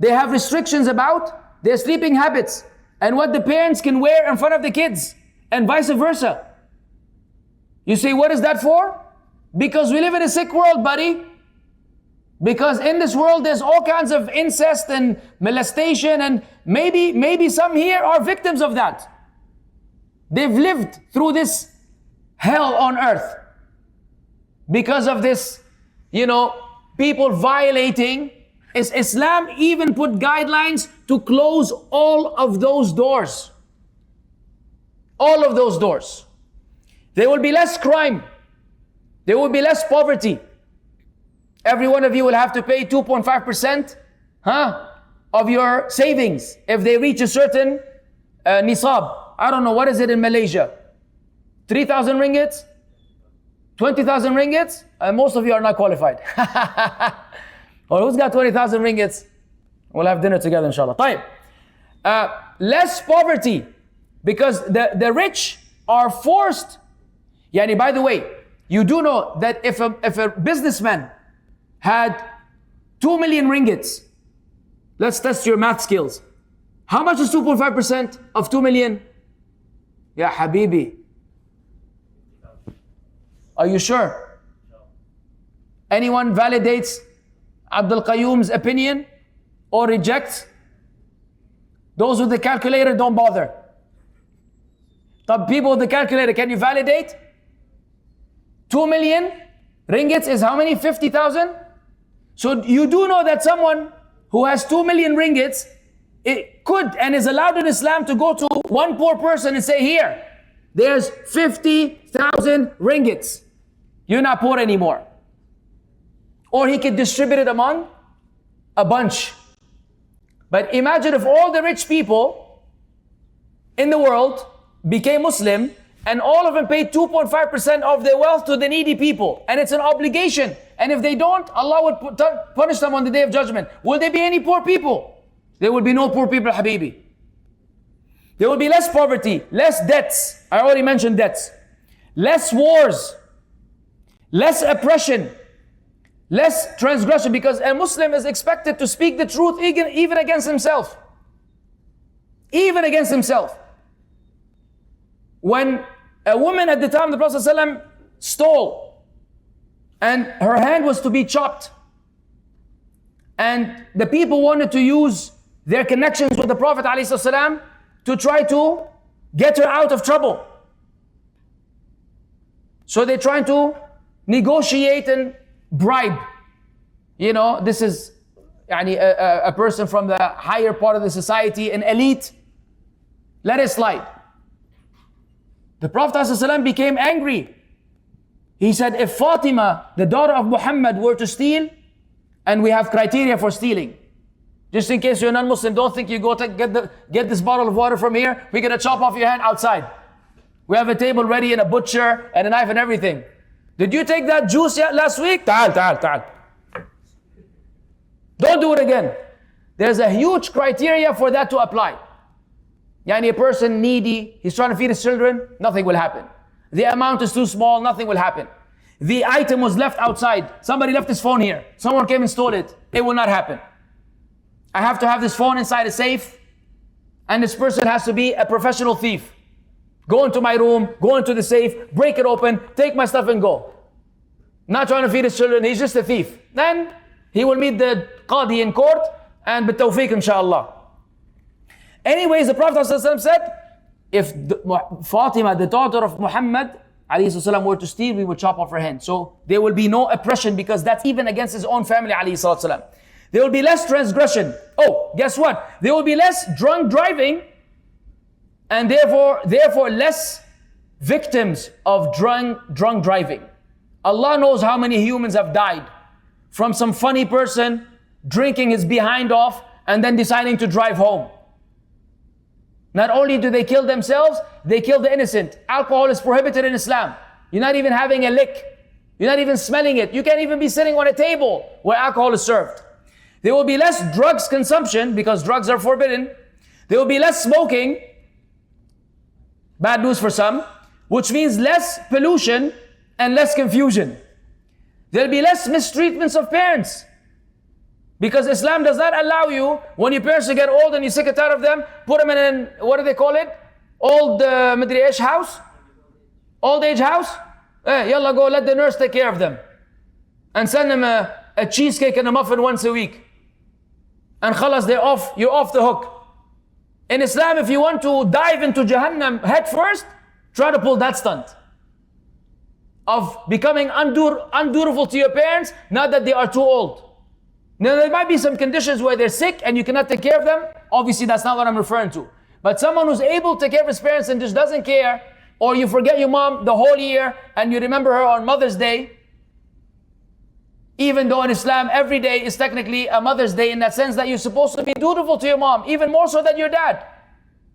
S1: they have restrictions about their sleeping habits and what the parents can wear in front of the kids, and vice versa. You say, what is that for? Because we live in a sick world, buddy. Because in this world there's all kinds of incest and molestation, and maybe some here are victims of that. They've lived through this hell on earth because of this, people violating. Islam even put guidelines to close all of those doors. All of those doors. There will be less crime. There will be less poverty. Every one of you will have to pay 2.5% of your savings if they reach a certain nisab. I don't know, what is it in Malaysia? 3,000 ringgits? 20,000 ringgits? Most of you are not qualified. Or who's got 20,000 ringgits? We'll have dinner together, inshallah. طيب. Less poverty, because the rich are forced. By the way, you do know that if a businessman had 2 million ringgits, let's test your math skills. How much is 2.5% of 2 million? Ya Habibi. Are you sure? Anyone validates Abdul Qayyum's opinion or rejects? Those with the calculator, don't bother. The people with the calculator, can you validate? 2 million ringgits is how many? 50,000? So you do know that someone who has 2 million ringgits, it could and is allowed in Islam to go to one poor person and say, here, there's 50,000 ringgits. You're not poor anymore. Or he could distribute it among a bunch. But imagine if all the rich people in the world became Muslim and all of them paid 2.5% of their wealth to the needy people. And it's an obligation. And if they don't, Allah would punish them on the Day of Judgment. Will there be any poor people? There will be no poor people, Habibi. There will be less poverty, less debts. I already mentioned debts. Less wars, less oppression, less transgression, because a Muslim is expected to speak the truth even against himself. Even against himself. When a woman at the time of the Prophet ﷺ stole and her hand was to be chopped, and the people wanted to use their connections with the Prophet ﷺ to try to get her out of trouble. So they're trying to negotiate and bribe. You know, this is a person from the higher part of the society, an elite. Let it slide. The Prophet ﷺ became angry. He said, if Fatima, the daughter of Muhammad, were to steal, and we have criteria for stealing. Just in case you're non-Muslim, don't think you go get this bottle of water from here, we're going to chop off your hand outside. We have a table ready and a butcher and a knife and everything. Did you take that juice yet last week? Ta'al. Don't do it again. There's a huge criteria for that to apply. Yani a person needy, he's trying to feed his children, nothing will happen. The amount is too small, nothing will happen. The item was left outside. Somebody left his phone here. Someone came and stole it. It will not happen. I have to have this phone inside a safe, and this person has to be a professional thief. Go into my room, go into the safe, break it open, take my stuff and go. Not trying to feed his children, he's just a thief. Then he will meet the Qadi in court, and bitawfiq inshallah. Anyways, the Prophet ﷺ said, if Fatima, the daughter of Muhammad ﷺ, were to steal, we would chop off her hand. So there will be no oppression, because that's even against his own family ﷺ. There will be less transgression. Oh, guess what? There will be less drunk driving, and therefore less victims of drunk driving. Allah knows how many humans have died from some funny person drinking his behind off and then deciding to drive home. Not only do they kill themselves, they kill the innocent. Alcohol is prohibited in Islam. You're not even having a lick. You're not even smelling it. You can't even be sitting on a table where alcohol is served. There will be less drugs consumption, because drugs are forbidden. There will be less smoking. Bad news for some. Which means less pollution and less confusion. There will be less mistreatments of parents. Because Islam does not allow you, when your parents get old and you're sick and tired of them, put them in an, what do they call it? Old house? Old age house? Yalla, go, let the nurse take care of them. And send them a cheesecake and a muffin once a week. And khalas, you're off the hook. In Islam, if you want to dive into Jahannam head first, try to pull that stunt. Of becoming undutiful to your parents, not that they are too old. Now, there might be some conditions where they're sick and you cannot take care of them. Obviously, that's not what I'm referring to. But someone who's able to take care of his parents and just doesn't care, or you forget your mom the whole year and you remember her on Mother's Day, even though in Islam every day is technically a Mother's Day, in that sense that you're supposed to be dutiful to your mom, even more so than your dad.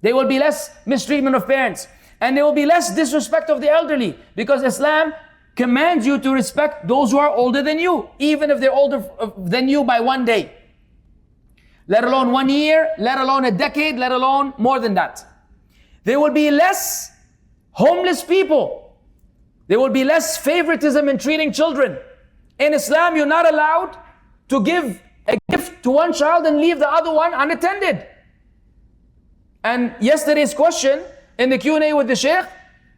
S1: There will be less mistreatment of parents. And there will be less disrespect of the elderly, because Islam commands you to respect those who are older than you, even if they're older than you by 1 day. Let alone 1 year, let alone a decade, let alone more than that. There will be less homeless people. There will be less favoritism in treating children. In Islam, you're not allowed to give a gift to one child and leave the other one unattended. And yesterday's question in the Q&A with the Sheikh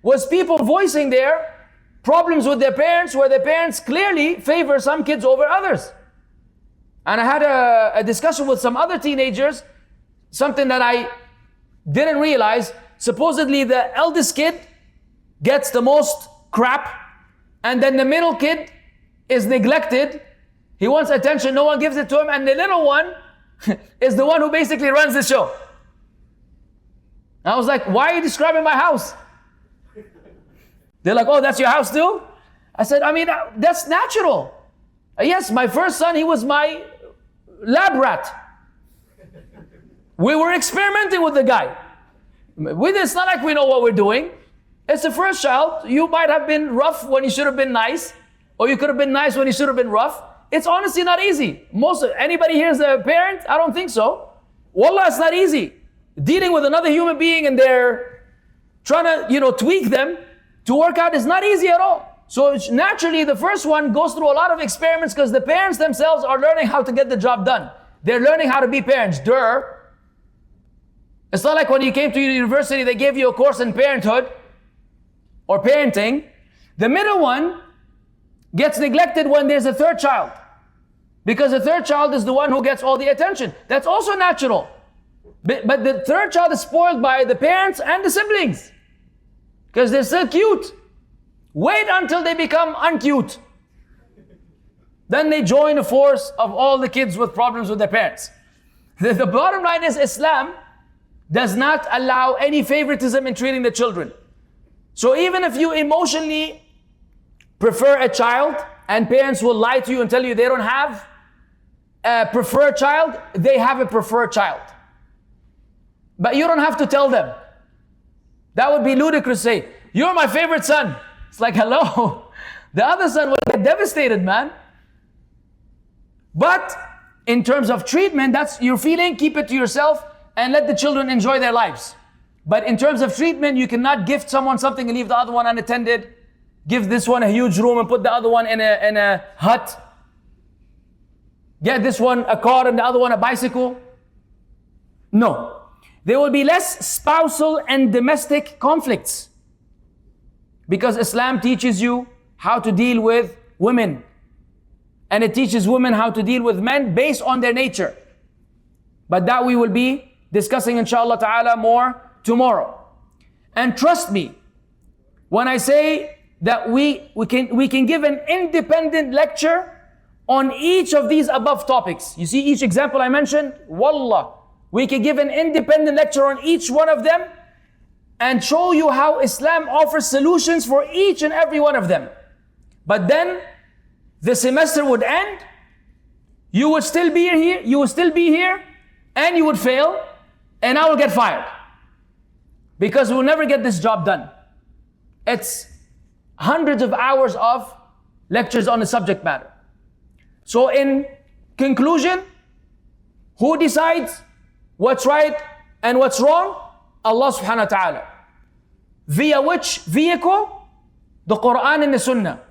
S1: was people voicing their problems with their parents, where their parents clearly favor some kids over others. And I had a discussion with some other teenagers, something that I didn't realize. Supposedly the eldest kid gets the most crap, and then the middle kid is neglected. He wants attention, no one gives it to him, and the little one is the one who basically runs the show. I was like, why are you describing my house? They're like, oh, that's your house too? I said, I mean, that's natural. Yes, my first son, he was my lab rat. We were experimenting with the guy. It's not like we know what we're doing. It's the first child. You might have been rough when you should have been nice, or you could have been nice when you should have been rough. It's honestly not easy. Anybody here is a parent? I don't think so. Wallah, it's not easy. Dealing with another human being and they're trying to, tweak them to work out is not easy at all. So naturally, the first one goes through a lot of experiments because the parents themselves are learning how to get the job done. They're learning how to be parents. It's not like when you came to university, they gave you a course in parenthood or parenting. The middle one gets neglected when there's a third child, because the third child is the one who gets all the attention. That's also natural. But the third child is spoiled by the parents and the siblings because they're still cute. Wait until they become uncute. Then they join the force of all the kids with problems with their parents. The bottom line is Islam does not allow any favoritism in treating the children. So even if you emotionally prefer a child, and parents will lie to you and tell you they don't have a preferred child, they have a preferred child. But you don't have to tell them. That would be ludicrous to say, you're my favorite son. It's like, hello. The other son will get devastated, man. But in terms of treatment, that's your feeling, keep it to yourself and let the children enjoy their lives. But in terms of treatment, you cannot gift someone something and leave the other one unattended. Give this one a huge room and put the other one in a hut. Get this one a car and the other one a bicycle. No. There will be less spousal and domestic conflicts, because Islam teaches you how to deal with women, and it teaches women how to deal with men based on their nature. But that we will be discussing inshallah ta'ala more tomorrow. And trust me when I say that we can give an independent lecture on each of these above topics. You see each example I mentioned? Wallah, we can give an independent lecture on each one of them and show you how Islam offers solutions for each and every one of them. But then the semester would end, you would still be here, and you would fail, and I will get fired. Because we'll never get this job done. It's hundreds of hours of lectures on the subject matter. So in conclusion, who decides what's right and what's wrong? Allah subhanahu wa ta'ala. Via which vehicle? The Quran and the Sunnah.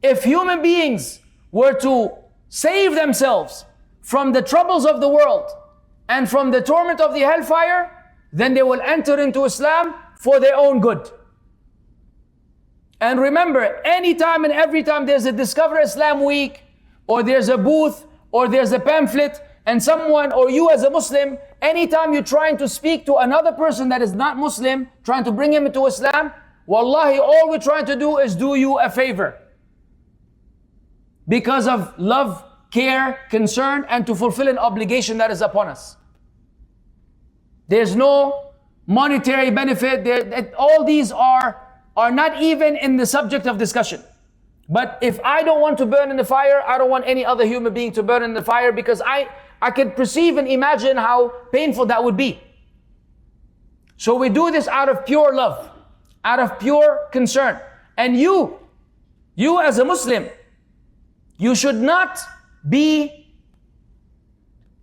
S1: If human beings were to save themselves from the troubles of the world and from the torment of the hellfire, then they will enter into Islam for their own good. And remember, anytime and every time there's a Discover Islam Week, or there's a booth, or there's a pamphlet, and someone, or you as a Muslim, anytime you're trying to speak to another person that is not Muslim, trying to bring him into Islam, wallahi, all we're trying to do is do you a favor. Because of love, care, concern, and to fulfill an obligation that is upon us. There's no monetary benefit. All these are not even in the subject of discussion. But if I don't want to burn in the fire, I don't want any other human being to burn in the fire, because I could perceive and imagine how painful that would be. So we do this out of pure love, out of pure concern. And you as a Muslim, you should not be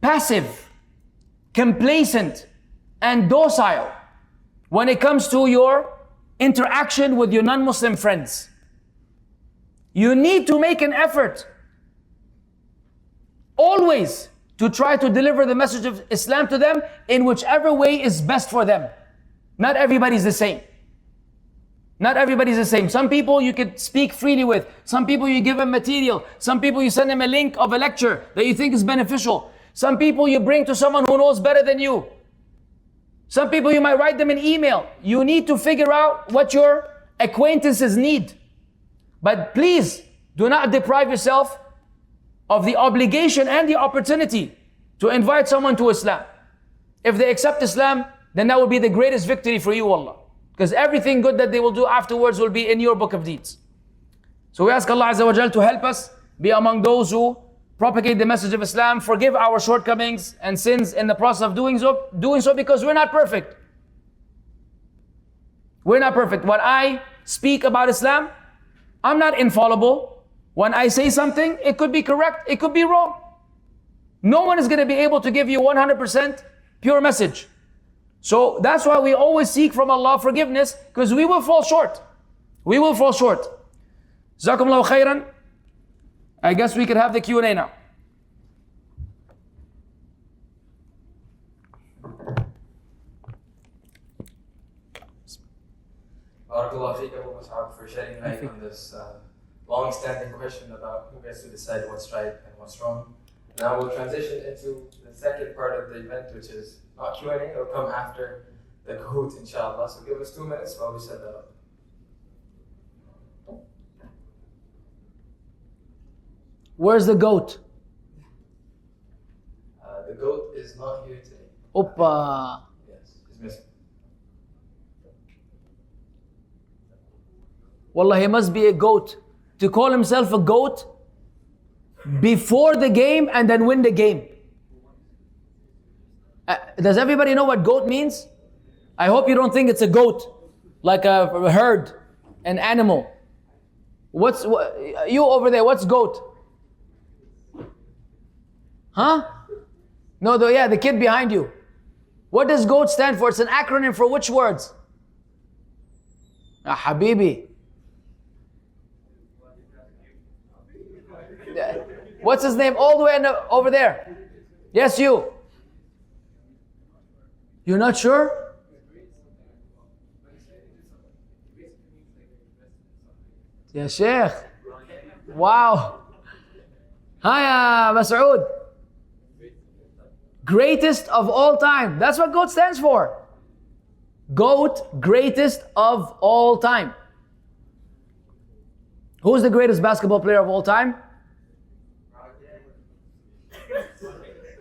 S1: passive, complacent, and docile when it comes to your interaction with your non-Muslim friends. You need to make an effort always to try to deliver the message of Islam to them in whichever way is best for them. Not everybody's the same. Not everybody's the same. Some people you could speak freely with. Some people you give them material. Some people you send them a link of a lecture that you think is beneficial. Some people you bring to someone who knows better than you. Some people you might write them an email. You need to figure out what your acquaintances need. But please, do not deprive yourself of the obligation and the opportunity to invite someone to Islam. If they accept Islam, then that will be the greatest victory for you, Allah. Because everything good that they will do afterwards will be in your book of deeds. So we ask Allah Azza wa Jal to help us be among those who propagate the message of Islam, forgive our shortcomings and sins in the process of doing so because we're not perfect. We're not perfect. When I speak about Islam, I'm not infallible. When I say something, it could be correct, it could be wrong. No one is going to be able to give you 100% pure message. So that's why we always seek from Allah forgiveness, because we will fall short. We will fall short. Jazakumullahu khairan. I guess we could have the Q&A now.
S2: Barakallahu feekum, Mussab, for shedding light on this long-standing question about who gets to decide what's right and what's wrong. Now we'll transition into the second part of the event, which is not Q&A. It'll come after the Kahoot, inshallah. So give us 2 minutes while we set that up.
S1: Where's the goat?
S2: The goat is not here today.
S1: Oppa.
S2: Yes, he's missing.
S1: Wallah, he must be a goat. To call himself a goat before the game and then win the game. Does everybody know what goat means? I hope you don't think it's a goat, like a herd, an animal. You over there, what's goat? Huh? No, the kid behind you. What does GOAT stand for? It's an acronym for which words? Habibi. What's his name? All the way over there. Yes, you. You're not sure? Ya Sheikh. Wow. Hi, Masood. Greatest of all time. That's what GOAT stands for. GOAT, greatest of all time. Who's the greatest basketball player of all time?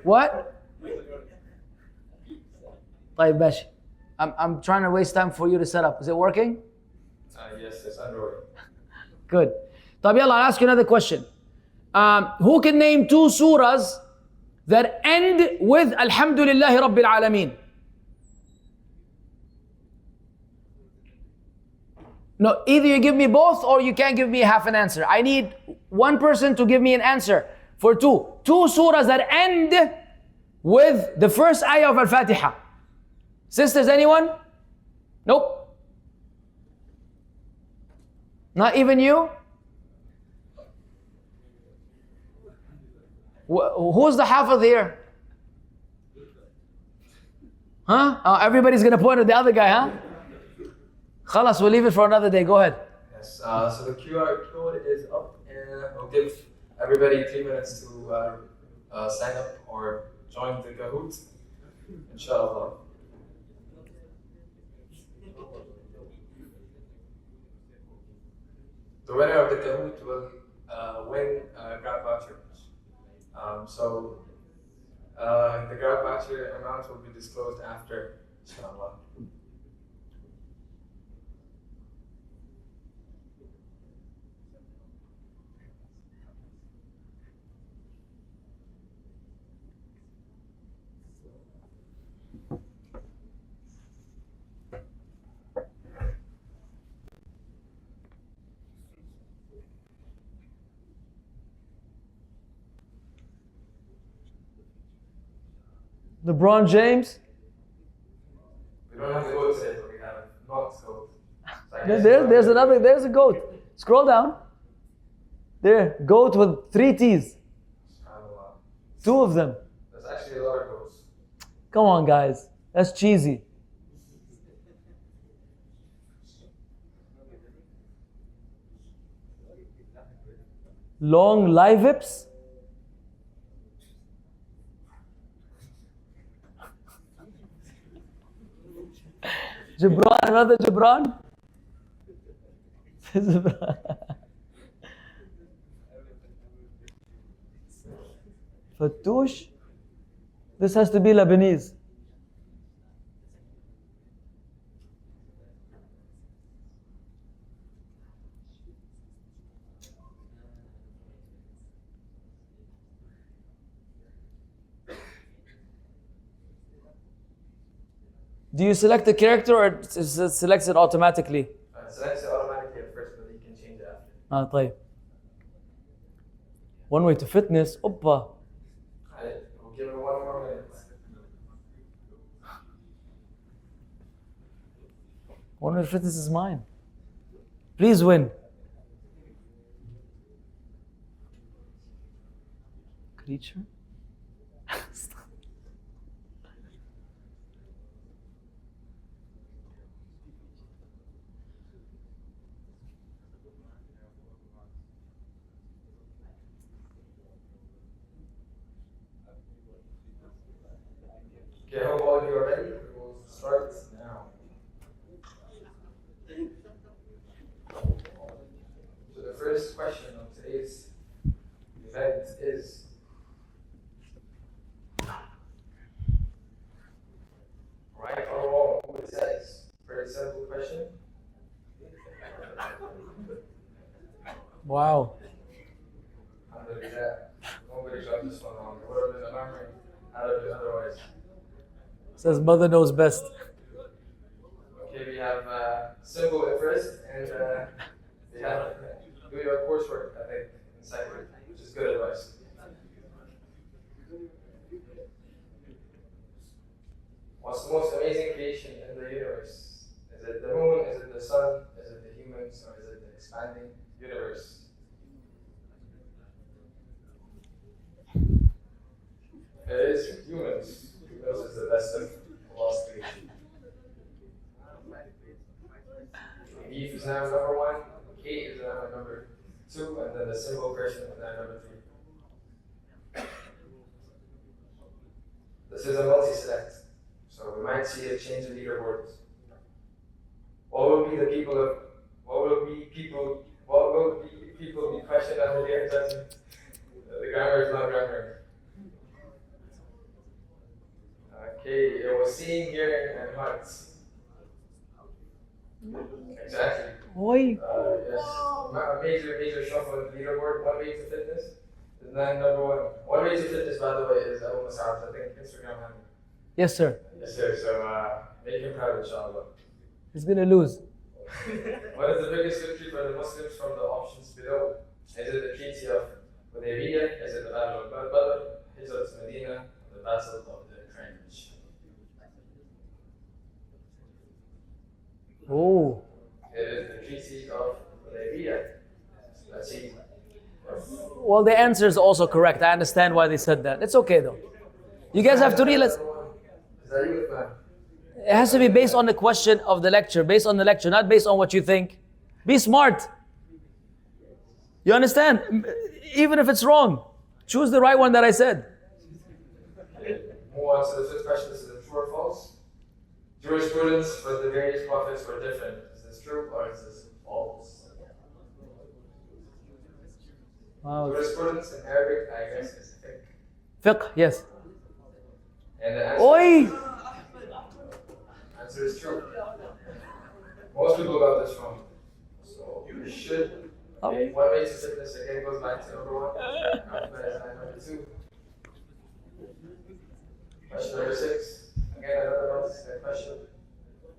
S1: What? طيب ماشي. I'm trying to waste time for you to set up. Is it working?
S2: Yes, it's underway.
S1: Good. طيب يلا, I'll ask you another question. Who can name 2 surahs that end with Alhamdulillahi Rabbil Alameen? No, either you give me both or you can't give me half an answer. I need one person to give me an answer for 2. 2 surahs that end with the first ayah of Al-Fatiha. Sisters, anyone? Nope. Not even you? Who's the Hafiz here? Huh? Oh, everybody's going to point at the other guy, huh? Khalas, we'll leave it for another day. Go ahead.
S2: Yes, so the QR code is up, and I'll give everybody 3 minutes to sign up or join the Kahoot, inshallah. The winner of the Kahoot will win a grab voucher. The grab voucher amount will be disclosed after, inshallah.
S1: LeBron James.
S2: We don't have the goat today, but we have not goat.
S1: There's a goat. Scroll down. There, goat with 3 T's. 2 of them.
S2: There's actually a lot of goats.
S1: Come on, guys. That's cheesy. Long livips. Gibran, another Gibran. Fattoush. This has to be Lebanese. Do you select the character or it selects it automatically?
S2: Selects it automatically at first, but you can change it after.
S1: طيب. One way to fitness. Oppa.
S2: We'll give it 1 more minute.
S1: One way to fitness is mine. Please win. Creature?
S2: Okay, I hope all of you are ready. We'll start now. So the first question of today's event is, right or wrong? Who it says? Very simple question.
S1: Wow.
S2: Alhamdulillah. Nobody got this one wrong. It would have been a memory out of it otherwise.
S1: Says mother knows best.
S2: Okay, we have simple at first, and we have do your coursework, I think, in second, which is good advice. What's the most amazing creation in the universe? Is it the moon? Is it the sun? Is it the humans? Or is it the expanding universe? It is humans. Humans is the best of all creation. Eve is now number 1, Kate is now number 2, and then the simple person is now number 3. This is a multi-select, so we might see a change in leaderboards. What will be people be questioned under the judgment? The grammar is not grammar. Okay, it was seeing, hearing, and hearts. Exactly.
S1: Oi.
S2: Yes. A major shuffle in the leaderboard. One way to fitness is now number 1. One way to fitness, by the way, is Mussab, I think, Instagram handle.
S1: Yes, sir.
S2: Yes, sir. So make him proud, inshallah.
S1: He's gonna lose.
S2: What is the biggest victory for the Muslims from the options below? Is it the Treaty of Hudaybiyah? Is it the Battle of Badr? Hijrat Medina? The Battle of the Cringe?
S1: Oh.
S2: It is the Treaty of Hudaybiyah. Let's see.
S1: Well, the answer is also correct. I understand why they said that. It's okay though. You guys have to realize.
S2: Is that you, man?
S1: It has to be based on the question of the lecture, not based on what you think. Be smart. You understand? Even if it's wrong, choose the right one that I said.
S2: Move on to the fifth question. This is a true or false? Jurisprudence for the various prophets were different. Is this true or is this false?
S1: Wow.
S2: Jurisprudence in Arabic, I guess, is
S1: Fiqh, yes.
S2: and the answer,
S1: Oi!
S2: answer is true. Most people got this wrong. So you should. Okay, one way to fitness again goes back to number 1. Number 2. Question number 6. Again, another multi-select question.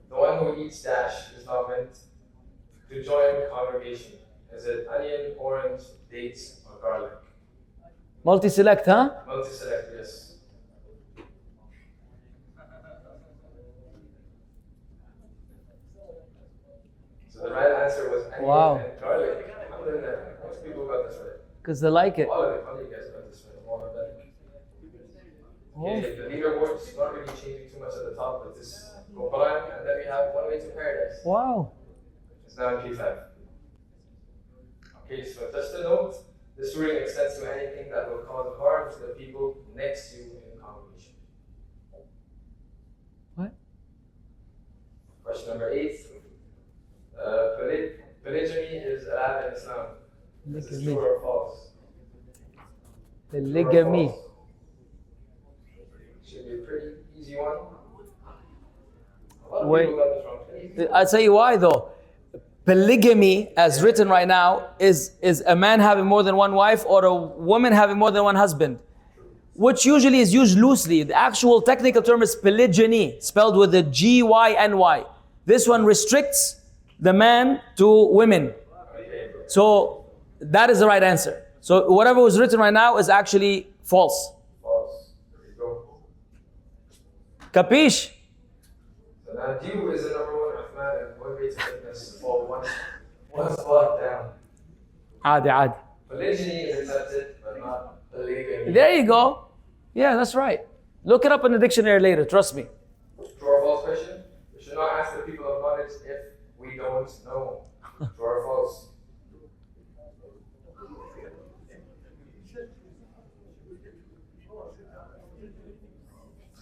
S2: The one who eats dash is not meant to join congregation. Is it onion, orange, dates, or garlic?
S1: Multi-select, huh?
S2: Multi-select, yes. So the right answer was onion and garlic. Most people got this right.
S1: Because they like it.
S2: All of you guys got this right. All of them. Okay, the leaderboard's not really changing too much at the top, but this Quran, and then we have One Way to Paradise.
S1: Wow.
S2: It's now in P5. Okay, so just a note, this ruling extends to anything that will cause harm to the people next to you in the congregation.
S1: What?
S2: Question number 8. Polygamy is allowed in Islam. Is this true or false?
S1: Polygamy.
S2: Should be a pretty easy one.
S1: Wait. I'll tell you why though. Polygamy, as written right now, is a man having more than one wife or a woman having more than one husband. which usually is used loosely. The actual technical term is polygyny, spelled with a G-Y-N-Y. This one restricts the man to women. So that is the right answer. So whatever was written right now is actually false.
S2: False. There you go.
S1: Capiche?
S2: So now you is the number one of man and one way to fitness fall one spot down.
S1: عادي.
S2: Polygyny is accepted, but not polygamy.
S1: There you go. Yeah, that's right. Look it up in the dictionary later, trust me.
S2: True or false question? We should not ask the people of knowledge if we don't know. True or false?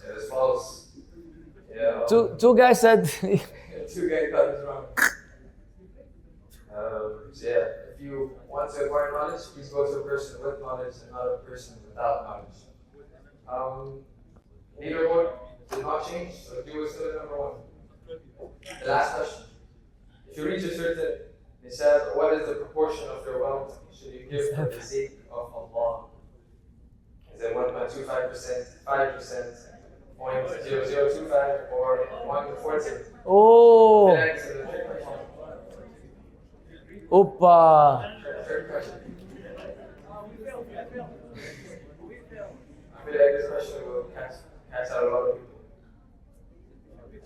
S2: It is false. Yeah.
S1: Two guys said,
S2: Two guys got this wrong. So yeah, if you want to acquire knowledge, please go to a person with knowledge and not a person without knowledge. Leaderboard did not change, so you is still number one. The last question. If you reach a certain nisab, what is the proportion of your wealth should you give for the sake of Allah? Is it 1.25%, 5%, 0.0025, or 1/40?
S1: oh, Oppa.
S2: Third question. I feel like this question will catch out a lot of people.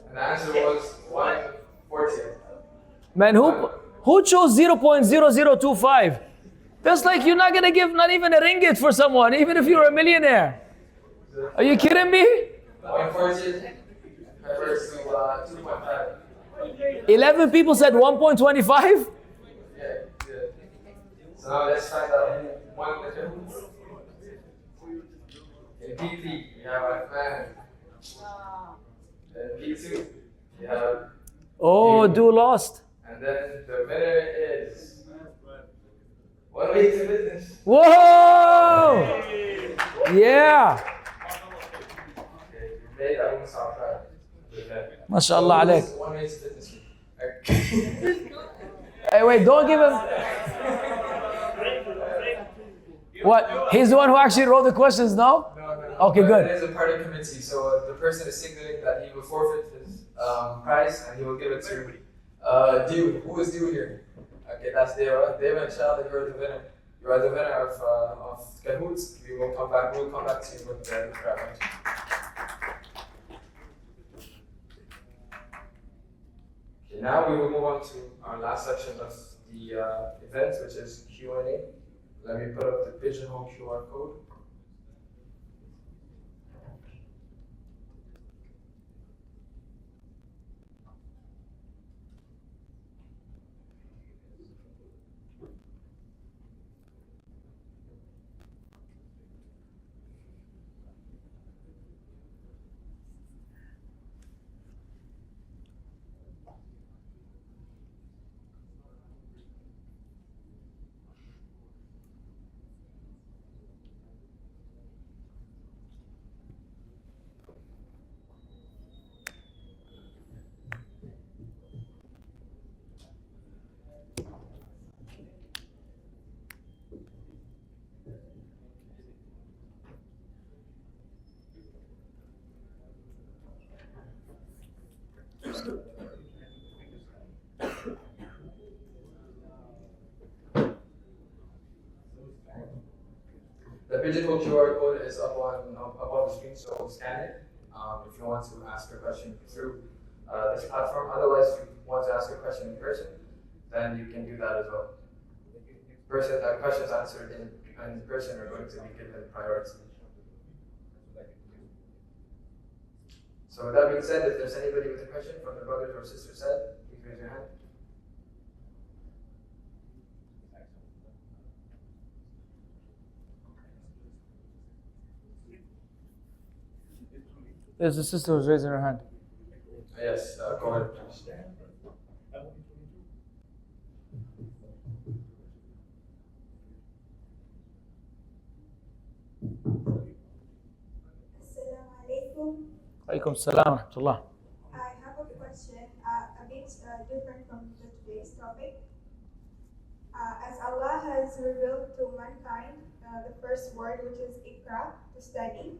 S2: And the answer was 1/40.
S1: Man, who chose 0.0025? That's like you're not gonna give not even a ringgit for someone, even if you're a millionaire. Are you kidding me?
S2: 1/40 refers to 2.5.
S1: 11 people said 1.25?
S2: Yeah. So now let's find out one letter. In P3, you have Rahman. In P2, you have.
S1: Oh, do lost.
S2: And then the winner is. One way to business.
S1: Whoa! Yeah.
S2: Okay, you made that one sound right.
S1: MashaAllah alayk.
S2: One way to business.
S1: Hey, wait, don't give him. What? He's the one who actually wrote the questions, no?
S2: No.
S1: Okay,
S2: but
S1: good.
S2: It is a party committee, so the person is signaling that he will forfeit his prize and he will give it to Dew. Who is Dew here? Okay, that's Deva. Deva, inshallah, you are the winner. You are the winner of Kahoots. We'll come back to you with the prize. Okay, now we will move on to our last section of the event, which is Q&A. Let me put up the Pigeonhole QR code. The Pigeonhole QR code is up on the screen, so scan it if you want to ask a question through this platform. Otherwise, if you want to ask a question in person, then you can do that as well. Questions answered in person are going to be given priority. So with that being said, if there's anybody with a question from the brothers or sisters side, please raise your hand.
S1: There's a sister who's raising her hand.
S2: Yes, go ahead, please.
S3: Assalamu alaikum.
S1: Alaikum salam wa rahmatullah.
S3: I have a question a bit different from today's topic. As Allah has revealed to mankind the first word, which is ikra, to study.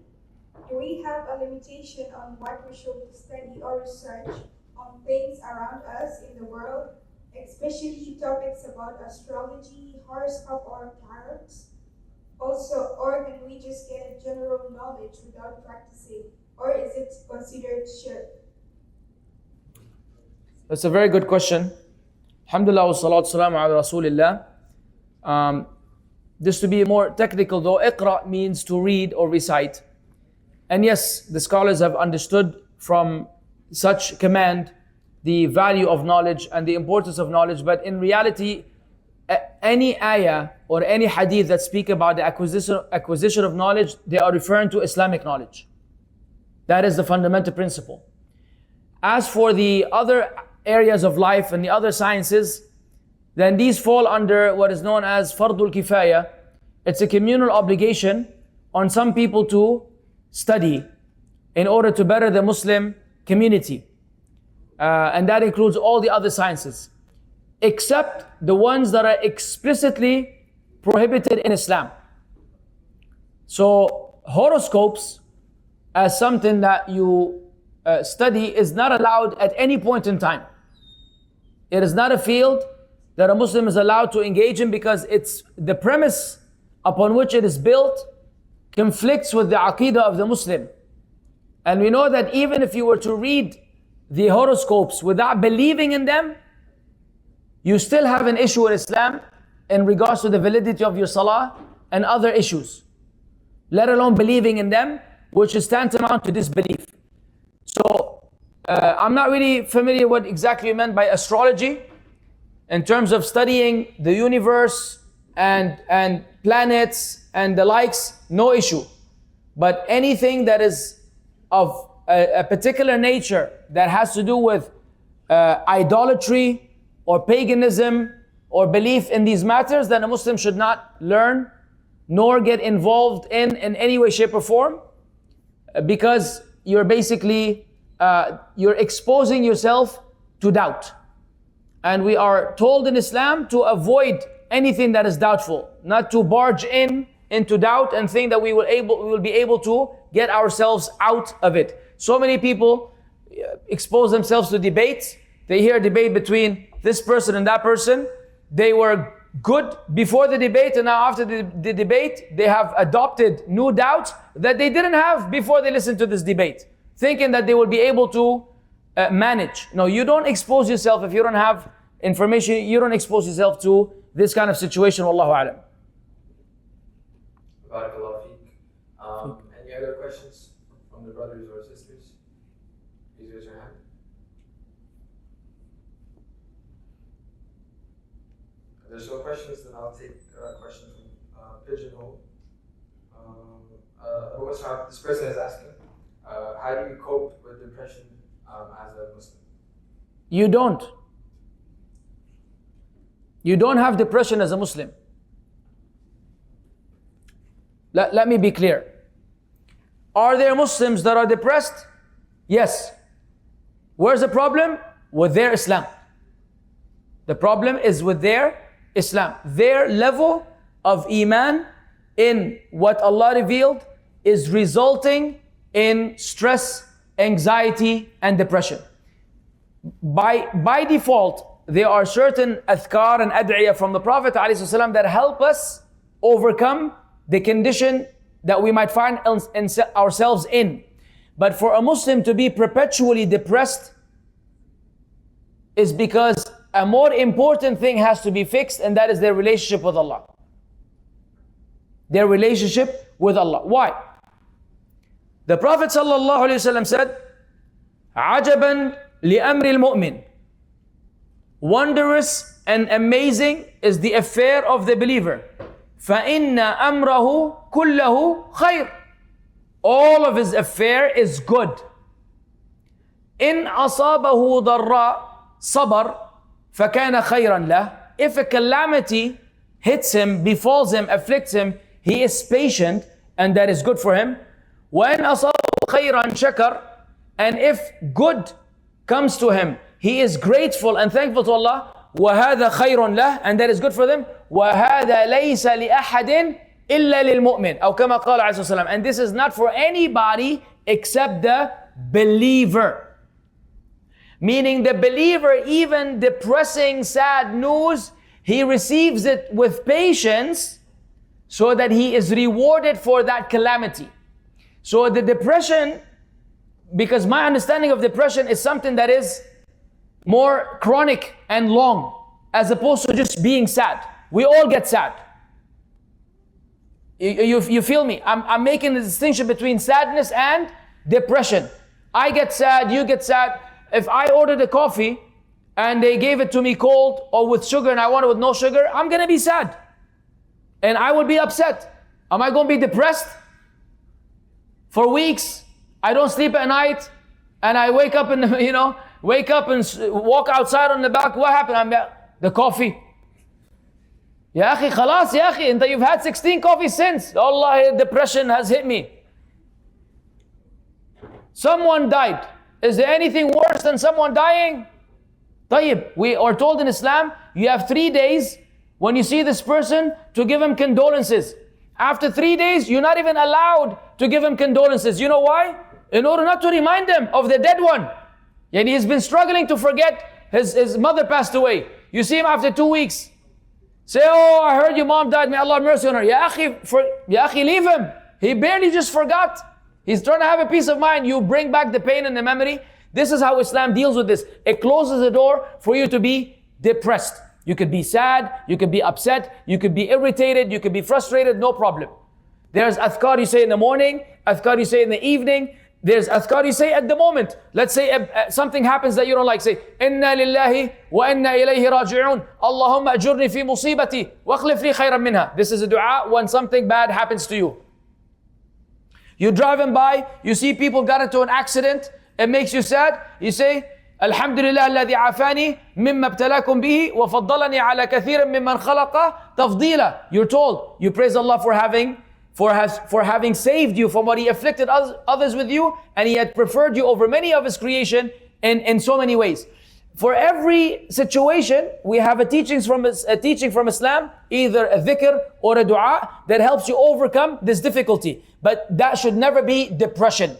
S3: Do we have a limitation on what we should study or research on things around us in the world, especially topics about astrology, horoscope, or tarot? Also, or can we just get a general knowledge without practicing? Or is it considered shirk?
S1: That's a very good question. Alhamdulillah wa salatu salamu ala Rasulillah. Just to be more technical though, iqra means to read or recite. And yes, the scholars have understood from such command the value of knowledge and the importance of knowledge. But in reality, any ayah or any hadith that speak about the acquisition of knowledge, they are referring to Islamic knowledge. That is the fundamental principle. As for the other areas of life and the other sciences, then these fall under what is known as fardul kifaya. It's a communal obligation on some people to study in order to better the Muslim community. And that includes all the other sciences, except the ones that are explicitly prohibited in Islam. So horoscopes as something that you study is not allowed at any point in time. It is not a field that a Muslim is allowed to engage in, because it's the premise upon which it is built conflicts with the aqidah of the Muslim. And we know that even if you were to read the horoscopes without believing in them, you still have an issue in Islam in regards to the validity of your salah and other issues, let alone believing in them, which is tantamount to disbelief. So I'm not really familiar what exactly you meant by astrology in terms of studying the universe and planets and the likes, no issue. But anything that is of a particular nature that has to do with idolatry or paganism or belief in these matters, then a Muslim should not learn nor get involved in any way, shape or form, because you're basically you're exposing yourself to doubt. And we are told in Islam to avoid anything that is doubtful, not to barge into doubt and think that we will be able to get ourselves out of it. So many people expose themselves to debates. They hear a debate between this person and that person. They were good before the debate, and now after the debate, they have adopted new doubts that they didn't have before they listened to this debate, thinking that they will be able to manage. No, you don't expose yourself if you don't have information. You don't expose yourself to this kind of situation. Wallahu alam.
S2: Barakallahu feek. Any other questions from the brothers or sisters? Please raise your hand. If there's no questions, then I'll take a question from Pigeonhole. Mussab, this person is asking, how do you cope with depression as a Muslim?
S1: You don't. You don't have depression as a Muslim. Let me be clear. Are there Muslims that are depressed? Yes. Where's the problem? With their Islam. The problem is with their Islam. Their level of Iman in what Allah revealed is resulting in stress, anxiety, and depression. By default, there are certain adhkar and ad'iyah from the Prophet ﷺ that help us overcome the condition that we might find ourselves in. But for a Muslim to be perpetually depressed is because a more important thing has to be fixed, and that is their relationship with Allah. Their relationship with Allah. Why? The Prophet ﷺ said, عَجَبًا لِأَمْرِ الْمُؤْمِنِ. Wondrous and amazing is the affair of the believer. فَإِنَّ أَمْرَهُ كُلَّهُ خَيْرٌ. All of his affair is good. إِنْ أَصَابَهُ ضَرَّاء صَبَرٌ فَكَانَ خَيْرًا لَهُ. If a calamity hits him, befalls him, afflicts him, he is patient, and that is good for him. وَإِنْ أَصَابَهُ خَيْرًا شَكَرٌ. And if good comes to him, he is grateful and thankful to Allah. وَهَذَا خَيْرٌ لَهُ. And that is good for them. وَهَذَا لَيْسَ لِأَحَدٍ إلا للمؤمن أو كما قال عليه الصلاة والسلام. And this is not for anybody except the believer. Meaning the believer, even depressing, sad news, he receives it with patience so that he is rewarded for that calamity. So the depression, because my understanding of depression is something that is more chronic and long, as opposed to just being sad. We all get sad. You feel me? I'm making the distinction between sadness and depression. I get sad, you get sad. If I ordered a coffee and they gave it to me cold or with sugar and I want it with no sugar, I'm going to be sad. And I would be upset. Am I going to be depressed? For weeks, I don't sleep at night and I wake up and, wake up and walk outside on the back. What happened? The coffee. Ya akhi, khalas, ya akhi, you've had 16 coffees since. Allah, depression has hit me. Someone died. Is there anything worse than someone dying? Tayyib, we are told in Islam, you have 3 days when you see this person to give him condolences. After 3 days, you're not even allowed to give him condolences. You know why? In order not to remind him of the dead one. And he's been struggling to forget his mother passed away. You see him after 2 weeks. Say, oh, I heard your mom died. May Allah have mercy on her. Ya akhi, leave him. He barely just forgot. He's trying to have a peace of mind. You bring back the pain and the memory. This is how Islam deals with this. It closes the door for you to be depressed. You could be sad, you could be upset, you could be irritated, you could be frustrated, no problem. There's adhkar you say in the morning, adhkar you say in the evening, there's adhkar you say at the moment. Let's say something happens that you don't like. Say, Inna lillahi wa inna ilayhi raji'un. Allahumma ajurni fi musibati wa akhlif li khayran minha. This is a dua when something bad happens to you. You're driving by, you see people got into an accident, it makes you sad. You say, Alhamdulillah alladhi afani mimma ibtalakum bihi wa faddalani ala kathiran mimman khalaqa tafdila. You're told, you praise Allah for having saved you from what He afflicted others with you, and He had preferred you over many of His creation in so many ways. For every situation, we have a teaching from Islam, either a dhikr or a dua that helps you overcome this difficulty. But that should never be depression.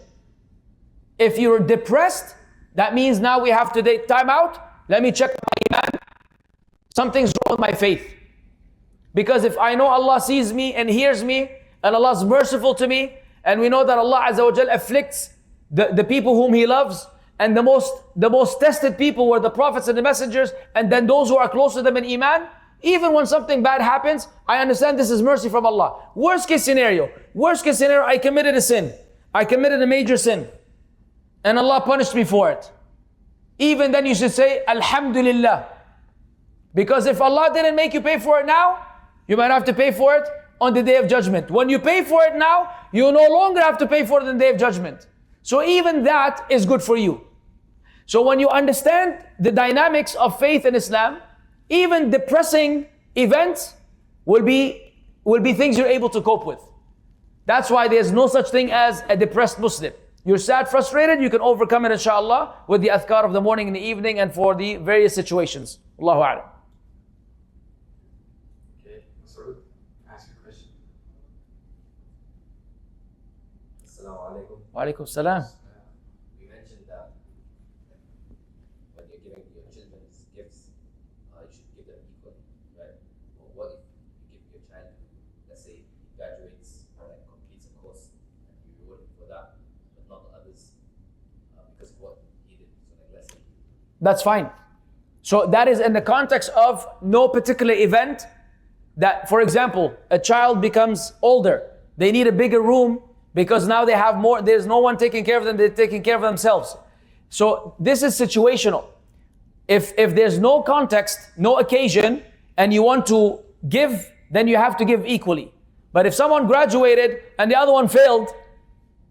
S1: If you're depressed, that means now we have to take time out. Let me check my iman. Something's wrong with my faith. Because if I know Allah sees me and hears me, and Allah is merciful to me, and we know that Allah Azza wa Jal afflicts the people whom He loves, and the most tested people were the prophets and the messengers, and then those who are close to them in iman. Even when something bad happens, I understand this is mercy from Allah. Worst case scenario, I committed a sin. I committed a major sin. And Allah punished me for it. Even then you should say, Alhamdulillah. Because if Allah didn't make you pay for it now, you might have to pay for it on the Day of Judgment. When you pay for it now, you no longer have to pay for it on the Day of Judgment. So even that is good for you. So when you understand the dynamics of faith in Islam, even depressing events will be things you're able to cope with. That's why there's no such thing as a depressed Muslim. You're sad, frustrated, you can overcome it inshallah with the adhkar of the morning and the evening and for the various situations. Allahu A'lam.
S2: Okay, Mussab, ask your question.
S4: Assalamu alaikum.
S1: Wa alaikum salam.
S4: You mentioned that when you're giving your children gifts, you should give them equally, right? But what if you give your child, let's say, he graduates or like completes a course, and you reward him for that, but not the others because of what he did? So like, let's say.
S1: That's fine. So that is in the context of no particular event. That, for example, a child becomes older. They need a bigger room because now they have more, there's no one taking care of them, they're taking care of themselves. So this is situational. If there's no context, no occasion, and you want to give, then you have to give equally. But if someone graduated and the other one failed,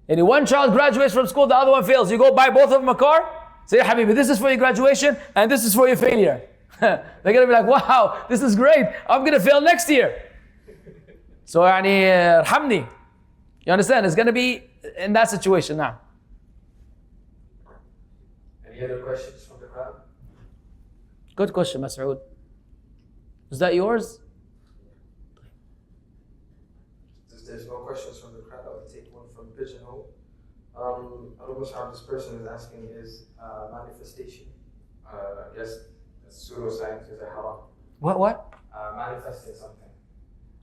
S1: and one child graduates from school, the other one fails, you go buy both of them a car, say, Habibi, this is for your graduation and this is for your failure. They're going to be like, wow, this is great. I'm going to fail next year. So, arhamni. You understand? It's going to be in that situation now.
S2: Any other questions from the crowd?
S1: Good question, Mas'ud. Is that yours?
S2: questions from the crowd. I'll take one from Pigeonhole. Abu Mussab, this person is asking, is manifestation, I guess pseudoscience, is a haram?
S1: What?
S2: Manifesting something.